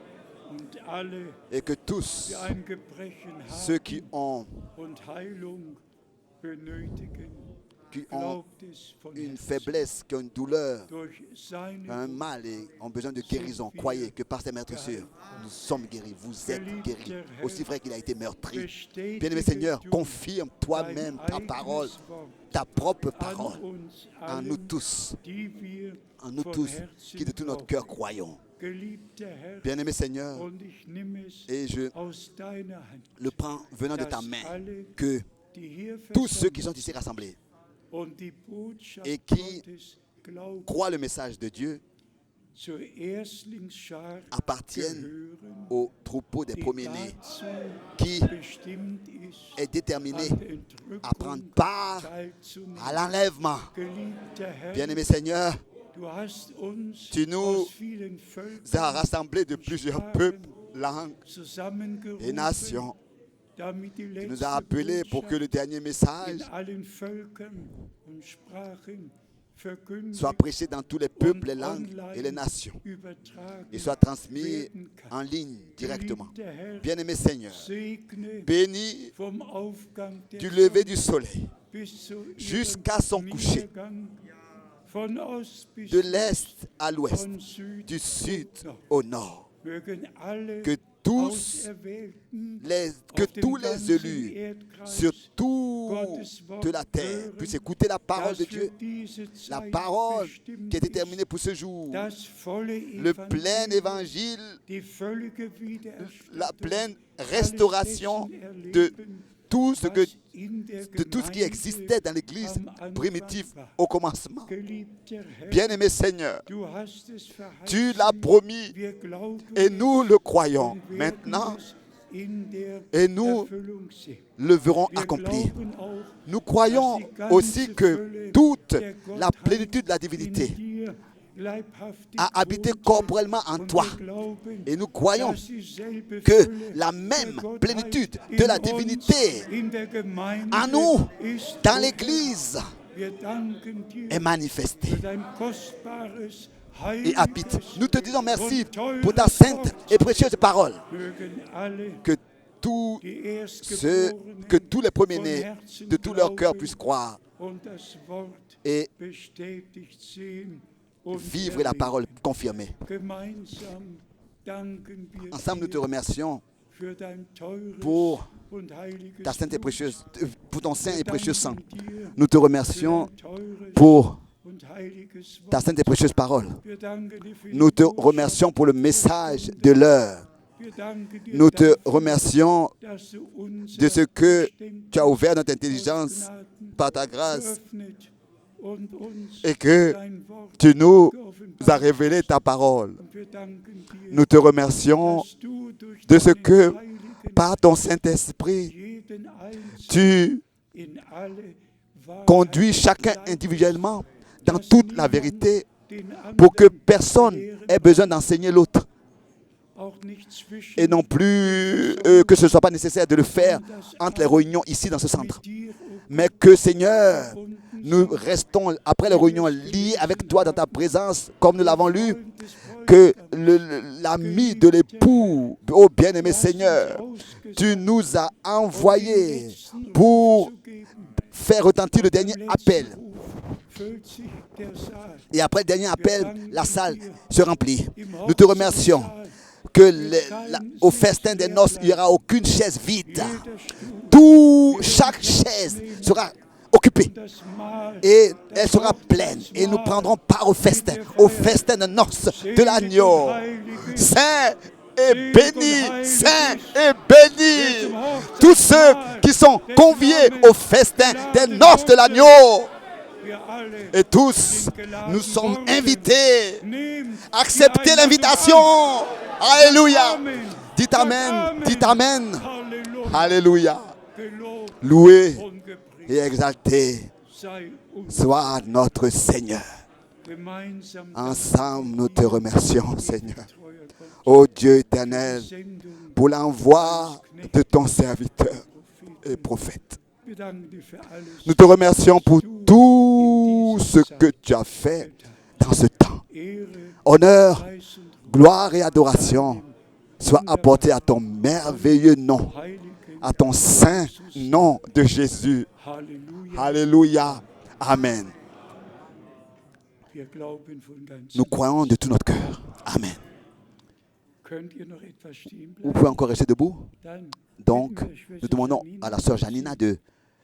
Und alle, Et que tous die ein Gebrechen ceux haben qui ont und Heilung benötigen, ont glaubt es von une Herzen. faiblesse, qui ont une douleur, Durch seine un mal et ont besoin de guérison, croyez que par ses meurtrissures, nous sommes guéris, vous êtes guéris. Aussi vrai qu'il a été meurtri. Bien-aimé Seigneur, confirme toi-même ta parole, ta propre parole, en nous tous, qui de tout notre cœur croyons. Bien-aimé Seigneur, et je le prends venant de ta main, que tous ceux qui sont ici rassemblés et qui croient le message de Dieu appartiennent au troupeau des premiers-nés qui est déterminé à prendre part à l'enlèvement. Bien-aimé Seigneur, tu nous as rassemblés de plusieurs peuples, langues et nations. Tu nous as appelés pour que le dernier message soit prêché dans tous les peuples, les langues et les nations et soit transmis en ligne directement. Bien-aimé Seigneur, bénis du lever du soleil jusqu'à son coucher, de l'est à l'ouest, du sud au nord, que tous les élus sur toute la terre puissent écouter la parole de Dieu, la parole qui est déterminée pour ce jour, le plein évangile, la pleine restauration de tout ce qui existait dans l'Église primitive au commencement. Bien-aimé Seigneur, tu l'as promis et nous le croyons maintenant et nous le verrons accompli. Nous croyons aussi que toute la plénitude de la divinité a habité corporellement en toi. Et nous croyons que la même plénitude de la divinité en nous, dans l'Église, est manifestée et habite. Nous te disons merci pour ta sainte et précieuse parole. Que tous les premiers-nés de tout leur cœur puissent croire et vivre la parole confirmée. Ensemble, nous te remercions pour ta sainte et précieuse, pour ton saint et précieux sang. Nous te remercions pour ta sainte et précieuse parole. Nous te remercions pour le message de l'heure Nous te remercions de ce que tu as ouvert notre intelligence par ta grâce et que tu nous as révélé ta parole. Nous te remercions de ce que par ton Saint-Esprit, tu conduis chacun individuellement dans toute la vérité pour que personne ait besoin d'enseigner l'autre. Et non plus que ce ne soit pas nécessaire de le faire entre les réunions ici dans ce centre. Mais que Seigneur, nous restons après les réunions liés avec toi dans ta présence, comme nous l'avons lu, que l'ami de l'époux, ô bien-aimé Seigneur, tu nous as envoyés pour faire retentir le dernier appel. Et après le dernier appel, la salle se remplit. Nous te remercions que au festin des noces, il n'y aura aucune chaise vide. Chaque chaise sera occupée et elle sera pleine. Et nous prendrons part au festin de noces de l'agneau. Saint et béni, saint et béni. Tous ceux qui sont conviés au festin des noces de l'agneau. Et tous, nous sommes invités. Acceptez l'invitation. Alléluia. Dites Amen. Dites Amen. Alléluia. Loué et exalté soit notre Seigneur. Ensemble, nous te remercions, Seigneur. Ô Dieu éternel, pour l'envoi de ton serviteur et prophète. Nous te remercions pour tout ce que tu as fait dans ce temps. Honneur, gloire et adoration soient apportés à ton merveilleux nom, à ton saint nom de Jésus. Alléluia. Amen. Nous croyons de tout notre cœur. Amen. Vous pouvez encore rester debout? Donc, nous demandons à la sœur Janina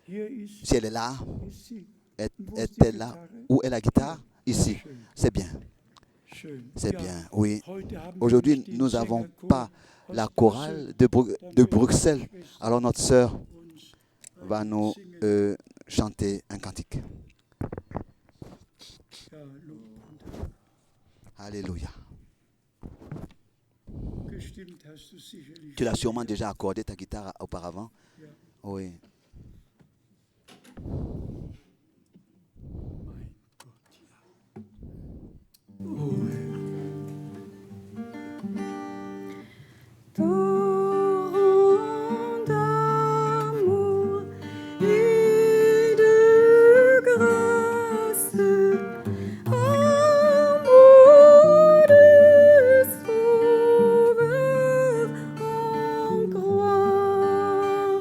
si elle est là, est-elle là? Où est la guitare? Ici. C'est bien. C'est bien, oui. Aujourd'hui, nous n'avons pas la chorale de Bruxelles. Alors notre sœur va nous chanter un cantique. Alléluia. Tu l'as sûrement déjà accordé ta guitare auparavant. Oui. Torrent d'amour et de grâce, amour du Sauveur en croix,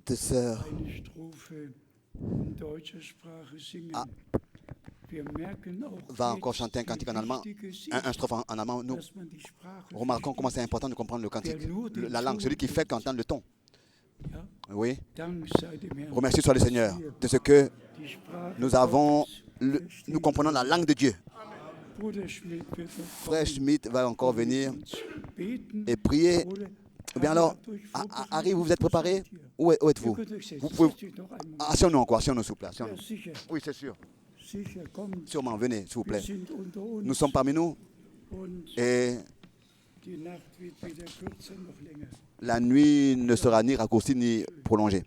Cette sœur eine Strophe in deutscher Sprache singen. Wir merken auch va encore chanter un jetzt, cantique en wie allemand, wichtig es un ist, strophe en allemand. Nous dass man die Sprache remarquons comment versteht. c'est important de comprendre le cantique, Der nur den la langue, celui qui Ton fait kennt. qu'entendre le ton. Ja? Oui, Dank sei dem Herrn, remercie soit le dass Seigneur wir de ce que die Sprache nous avons, Gottes nous verstehen. comprenons la langue de Dieu. Bruder Schmidt wird noch Frère kommen Schmidt va encore und mit venir uns beten. et prier. Oder Ou bien Harry, alors, habt euch vorbereitet? Harry, vous êtes préparé? Seid ihr? Où êtes-vous? Ihr könnt euch setzen. Vous pouvez... Setzt euch noch einmal. Asseyons-nous encore, asseyons-nous s'il vous plaît. Ja, asseyons-nous. sicher, Oui, c'est sûr. sicher, kommt. Sûrement, venez, s'il vous Wir plaît. sind unter uns. Nous sommes parmi nous Und et die Nacht wird weder kürzer noch länger. la nuit ne sera ni raccourcie ni prolongée.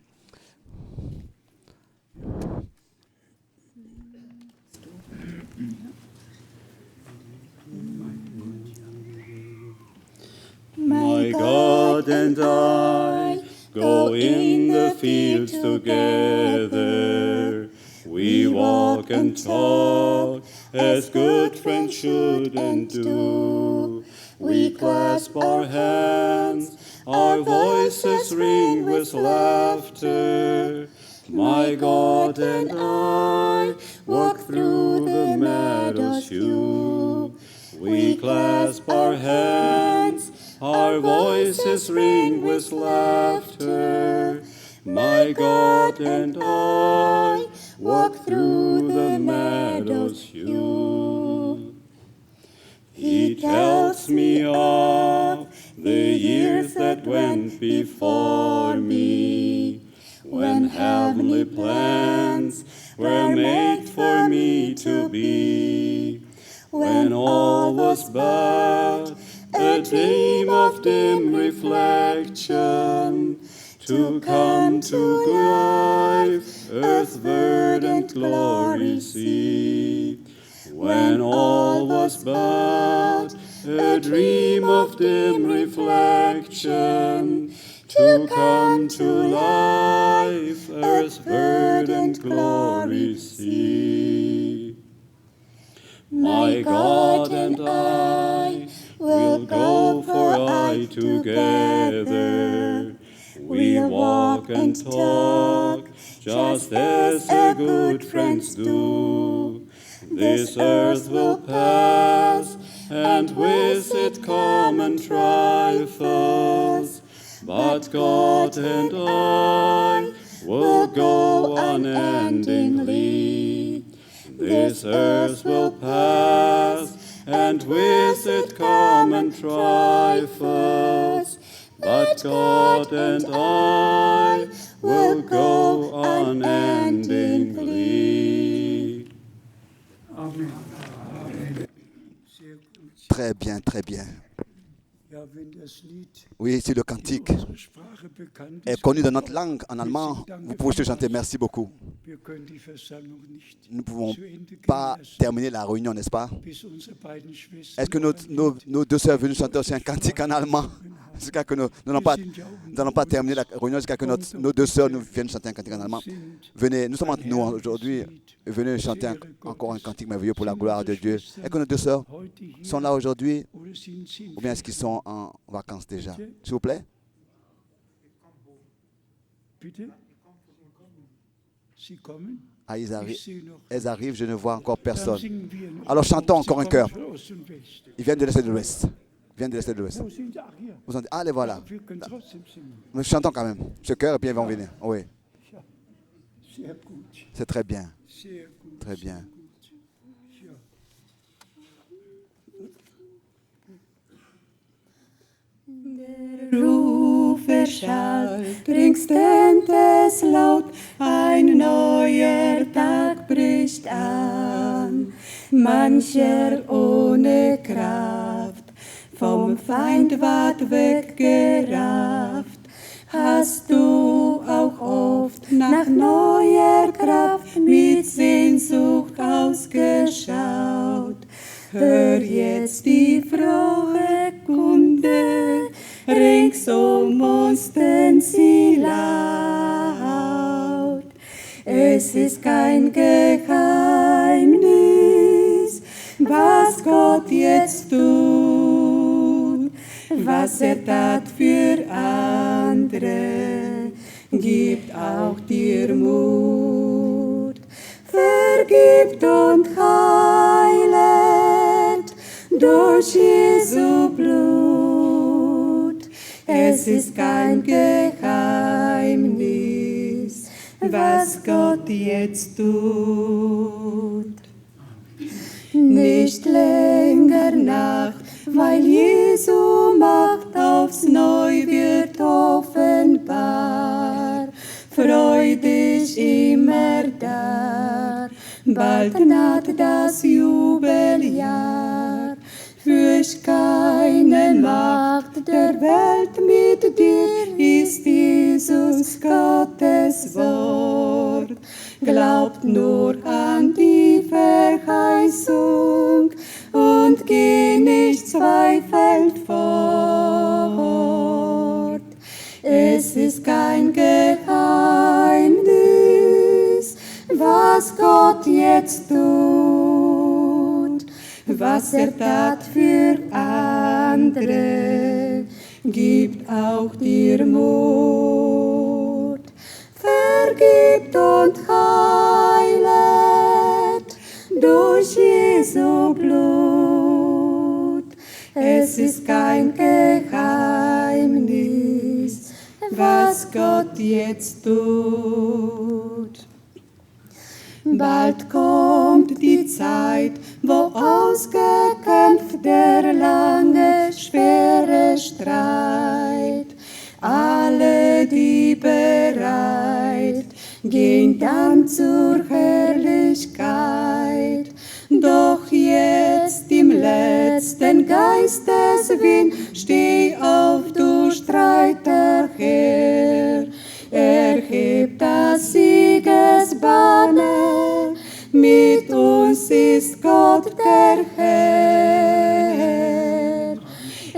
My God and I go in the fields together. We walk and talk as good friends should and do. We clasp our hands, our voices ring with laughter. My God and I walk through the meadows few. We clasp our hands, our voices ring with laughter. My God and I walk through the meadows few. He tells me of the years that went before me, when heavenly plans were made for me to be, when all was but a dream of dim reflection, to come to life, earth's verdant glory see. When all was but a dream of dim reflection, to come to life, earth's verdant glory see. My God and I will go for aye together. We walk and talk just as the good friends do. This earth will pass, and with it common trifles. But God and I will go unendingly. This earth will pass, and with it common trifles. But God and I will go unendingly. Amen. Amen. Sehr gut. Très bien, très bien. Ja, wenn das Lied Oui, si le in cantique unserer Sprache bekannt est ist, connu dans notre langue, en allemand, vous pouvez juste chanter merci beaucoup. wir können die Versammlung nicht Nous ne pouvons zu Ende gehen pas lassen, terminer la réunion, n'est-ce pas? bis unsere beiden Schwestern Est-ce que noch ein Lied nos deux sœurs veulent chanter aussi un cantique en allemand? Jusqu'à que nous n'allons pas, terminer la réunion, jusqu'à que nos deux sœurs nous viennent chanter un cantique en allemand. Venez, nous sommes entre nous aujourd'hui. Venez chanter encore un cantique merveilleux pour la gloire de Dieu. Est-ce que nos deux sœurs heute hier sont là aujourd'hui oder sind sie in ou bien est-ce qu'ils sont en vacances déjà? S'il vous plaît. Bitte? Sie kommen? Ah, Ich sehe noch. elles arrivent, je ne vois encore Dann personne. singen wir noch. Alors chantons Sie encore un kommen chœur. von Ost und West. Ils viennent de l'Est et de l'Ouest. Ils viennent de l'Est et de l'Ouest. Wo sind sie? Ach, hier. Vous en dites, ah, les voilà. Wir können trotzdem singen. Mais chantons quand même ce chœur et puis ils vont venir. Oui, Ja. Sehr gut. c'est très bien. Sehr gut. Très bien. Sehr gut. Ja. Der Ruf erschallt, ringsend es laut, ein neuer Tag bricht an. Mancher ohne Kraft, vom Feind ward weggerafft. Hast du auch oft nach neuer Kraft mit Sehnsucht ausgeschaut? Hör jetzt die frohe Kunde, rings um uns denn sie laut. Es ist kein Geheimnis, was Gott jetzt tut, was tat für andere, gibt auch dir Mut. Vergibt und heilet durch Jesu Blut. Es ist kein Geheimnis, was Gott jetzt tut. Nicht länger Nacht, weil Jesu Macht aufs Neu wird offenbar. Freu dich immer da, bald naht das Jubeljahr. Fürcht keine Macht der Welt mit dir, ist Jesus Gottes Wort. Glaubt nur an die Verheißung und geh nicht zweifelnd fort. Es ist kein Geheimnis, was Gott jetzt tut, was tat für andere, gibt auch dir Mut. Vergibt und heilet durch Jesu Blut. Es ist kein Geheimnis, was Gott jetzt tut. Bald kommt die Zeit, wo ausgekämpft der lange, schwere Streit. Alle, die bereit, gehen dann zur Herrlichkeit. Doch jetzt im letzten Geisteswind, steh auf, du Streiterherr. Erhebt das Siegesbanner, mit uns ist Gott der Herr.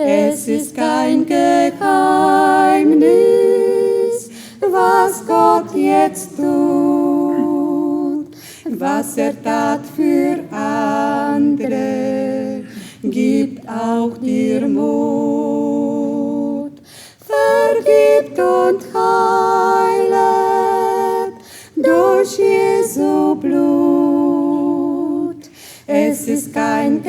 Es ist kein Geheimnis, was Gott jetzt tut, was tat für andere, gibt auch dir Mut. Vergibt und heilet durch Jesu Blut. Es ist kein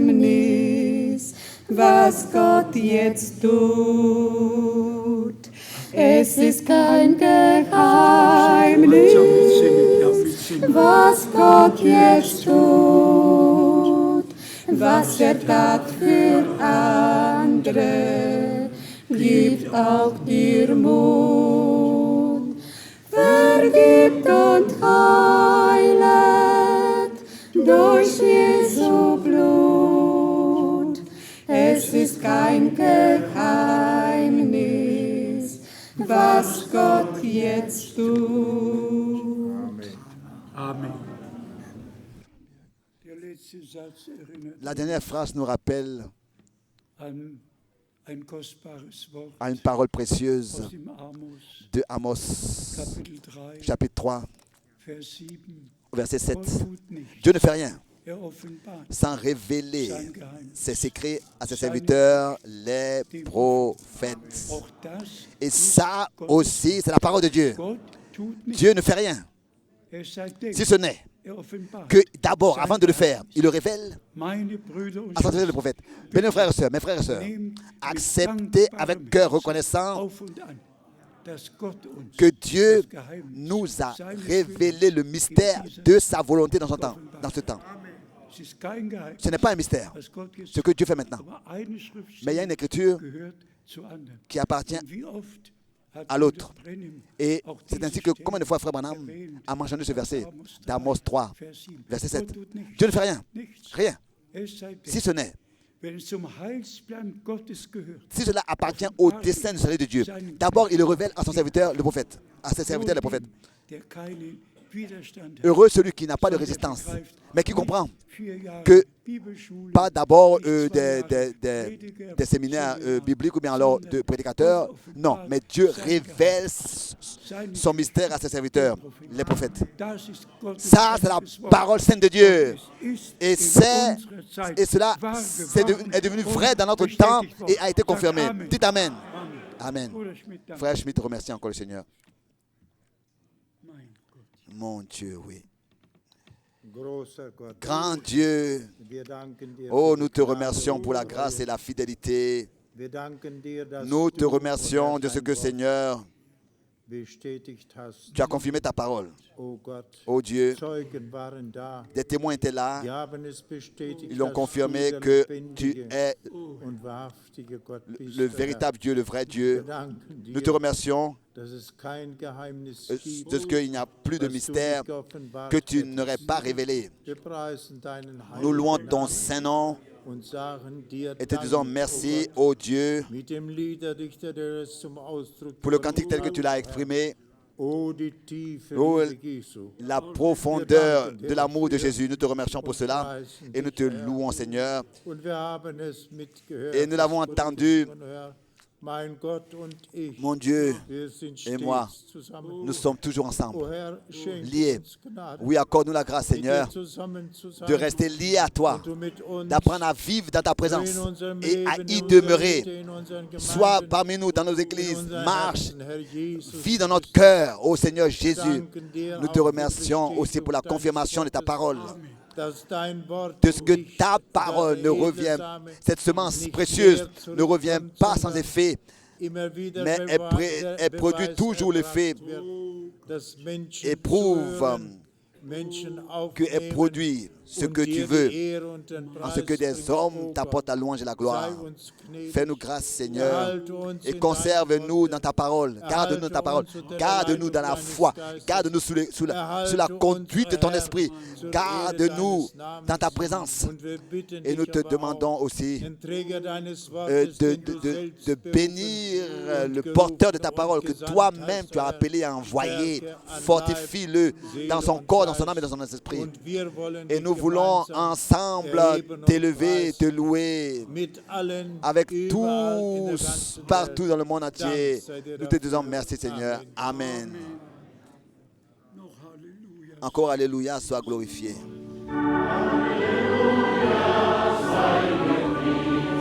Geheimnis, was Gott jetzt tut. Es ist kein Geheimnis, was Gott jetzt tut, was tat für andere, gibt auch dir Mut. Vergibt und heilet durch Jesu Blut. Es ist kein Geheimnis, was Gott jetzt tut. Amen. Der letzte Satz erinnert La dernière phrase nous rappelle an ein kostbares Wort à une parole précieuse aus dem Amos, de Amos, Kapitel 3, chapitre 3, Vers 7. verset 7. Gott tut nicht. Dieu ne fait rien Er offenbart sans révéler sein Geheimnis. ses secrets à ses serviteurs, les prophètes. Auch das Et ist ça Gottes aussi, c'est la parole de Dieu. Gott tut nicht. Dieu ne fait rien, Er sagt, si ce n'est er offenbart que d'abord, avant de le faire, il le révèle meine Brüder und à travers le prophète. Bien, mes frères et sœurs, nehmt acceptez mit avec dankbarem cœur Herzen reconnaissant auf und an, dass Gott uns que Dieu das Geheimnis nous a seines révélé le mystère de sa volonté dans ce temps. Es ist kein Geheimnis, Ce n'est pas un mystère, was Gott jetzt ce que Dieu fait maintenant. aber eine Mais il y a une Schriftstelle écriture gehört zur anderen. qui appartient Und wie oft hat à l'autre. Bruder Brennim Et auch c'est diese ainsi que, Stelle combien de fois Frère Branham erwähnt? a mentionné ce verset Amos 3, d'Amos 3, Vers 7. verset 7. Gott tut nichts. Dieu ne fait rien, Nichts. rien, Es sei denn, si ce n'est, wenn es zum Heilsplan Gottes gehört, si cela appartient au dessein du salut de Dieu. D'abord, il le révèle à son serviteur, le prophète, à ses serviteurs, les prophètes. der keinen Widerstand hat, Heureux celui qui n'a pas de sondern résistance, begreift, mais qui comprend nicht 4 Jahre que Bibelschule, pas d'abord nicht 2 Jahre Prediger, des séminaires sondern bibliques ou bien alors de prédicateurs. Non, mais Dieu révèle son mystère à ses serviteurs, les prophètes. das ist Gottes Ça, c'est la heiliges Wort. parole sainte de Dieu. Es ist Et, in c'est, unserer Zeit et cela wahr est geworden devenu und vrai dans notre temps bestätigt et worden. a été confirmé. Sagt Amen. Dites Amen. Amen. Bruder Schmidt, danke. Frère Schmidt, remercie encore le Seigneur. Mein Gott. Mon Dieu, oui. Großer Gott, Grand Dieu, wir danken dir oh, für nous die te Gnade remercions und pour la Treue. grâce et la fidélité. Wir danken dir, dass Nous te du remercions de ce que, dein Wort Seigneur, bestätigt hast. tu as confirmé ta parole. Oh Gott, Oh Dieu, Zeugen waren da. des témoins étaient là. Die haben es bestätigt, Ils ont dass confirmé du der que tu lebendige es und wahrhaftige Gott bist, le Herr. véritable Dieu, le vrai Wir Dieu. danken Nous dir, te remercions dass es kein Geheimnis de gibt, ce qu'il n'y a plus de was du mystère nicht geoffenbart que tu hättest. n'aurais pas révélé. Wir preisen deinen Nous louons heiligen ton Namen saint nom und sagen dir et te Dank, disons oh merci, Gott. ô Dieu, Mit dem Liederdichter, der es zum Ausdruck pour le bringt. cantique tel que tu l'as exprimé, Oh, die tiefe Oh, Liebe Jesu. la profondeur de l'amour de Jésus. Nous te remercions pour cela et nous te louons, Seigneur. Und wir haben es mitgehört. Et nous l'avons entendu. Mein Gott und ich, Mon Dieu wir sind et moi, stets zusammen. nous sommes toujours O ensemble, Herr, schenk liés. uns Gnade, Oui, accorde-nous la grâce, mit dir Seigneur, zusammen zu sein de rester liés à toi, und du mit uns d'apprendre à vivre dans ta présence in unserem et à Leben, y in unserer demeurer. Mitte, in unseren Sois Gemeinden, parmi nous dans nos in églises, unseren marche, Herzen, Herr Jesus vis dans notre Christus. cœur, ô Seigneur Jésus. Danken dir Nous te auch für remercions die aussi pour la Bestätigung confirmation de ta deines parole, Wortes, dass dein Wort de ce que nicht ta parole ne der revient, Edelsame, cette semence nicht précieuse leer ne revient zurückkommt, pas sans sondern effet, immer wieder mais elle produit Beweis toujours l'effet erbracht wird, dass Menschen et prouve zuhören, Menschen qu'elle aufnehmen produit ce und que dir tu veux, die Ehre und den en ce que Preis des bringen, hommes o t'apportent la Gott. louange et la gloire. Sei uns gnädig. Fais-nous grâce, Seigneur, Erhalte uns et in conserve-nous deinem dans Worte. ta parole. Garde-nous dans ta parole. Garde-nous dans la foi. Garde-nous sous la conduite de ton esprit. Garde-nous dans ta présence. Und wir bitten Et nous dich te aber demandons auch, aussi den Träger deines Wortes, de den du selbst bénir berufen und le gerufen porteur de ta und parole que gesandt toi-même hast, tu as Herr. appelé à envoyer. Stärke an Fortifie-le Leib, dans Seele son und corps, dans son Geist. âme et dans son esprit. Und wir wollen Et dich nous voulons gemeinsam ensemble erheben und t'élever, te preisen. louer Mit allen, avec überall in der tous, ganzen partout Welt. dans le monde entier. Dank sei dir Nous te dafür. disons merci, Seigneur. Amen. Noch Halleluja. Encore Alléluia, sois glorifié. Alléluia, sei gepriesen.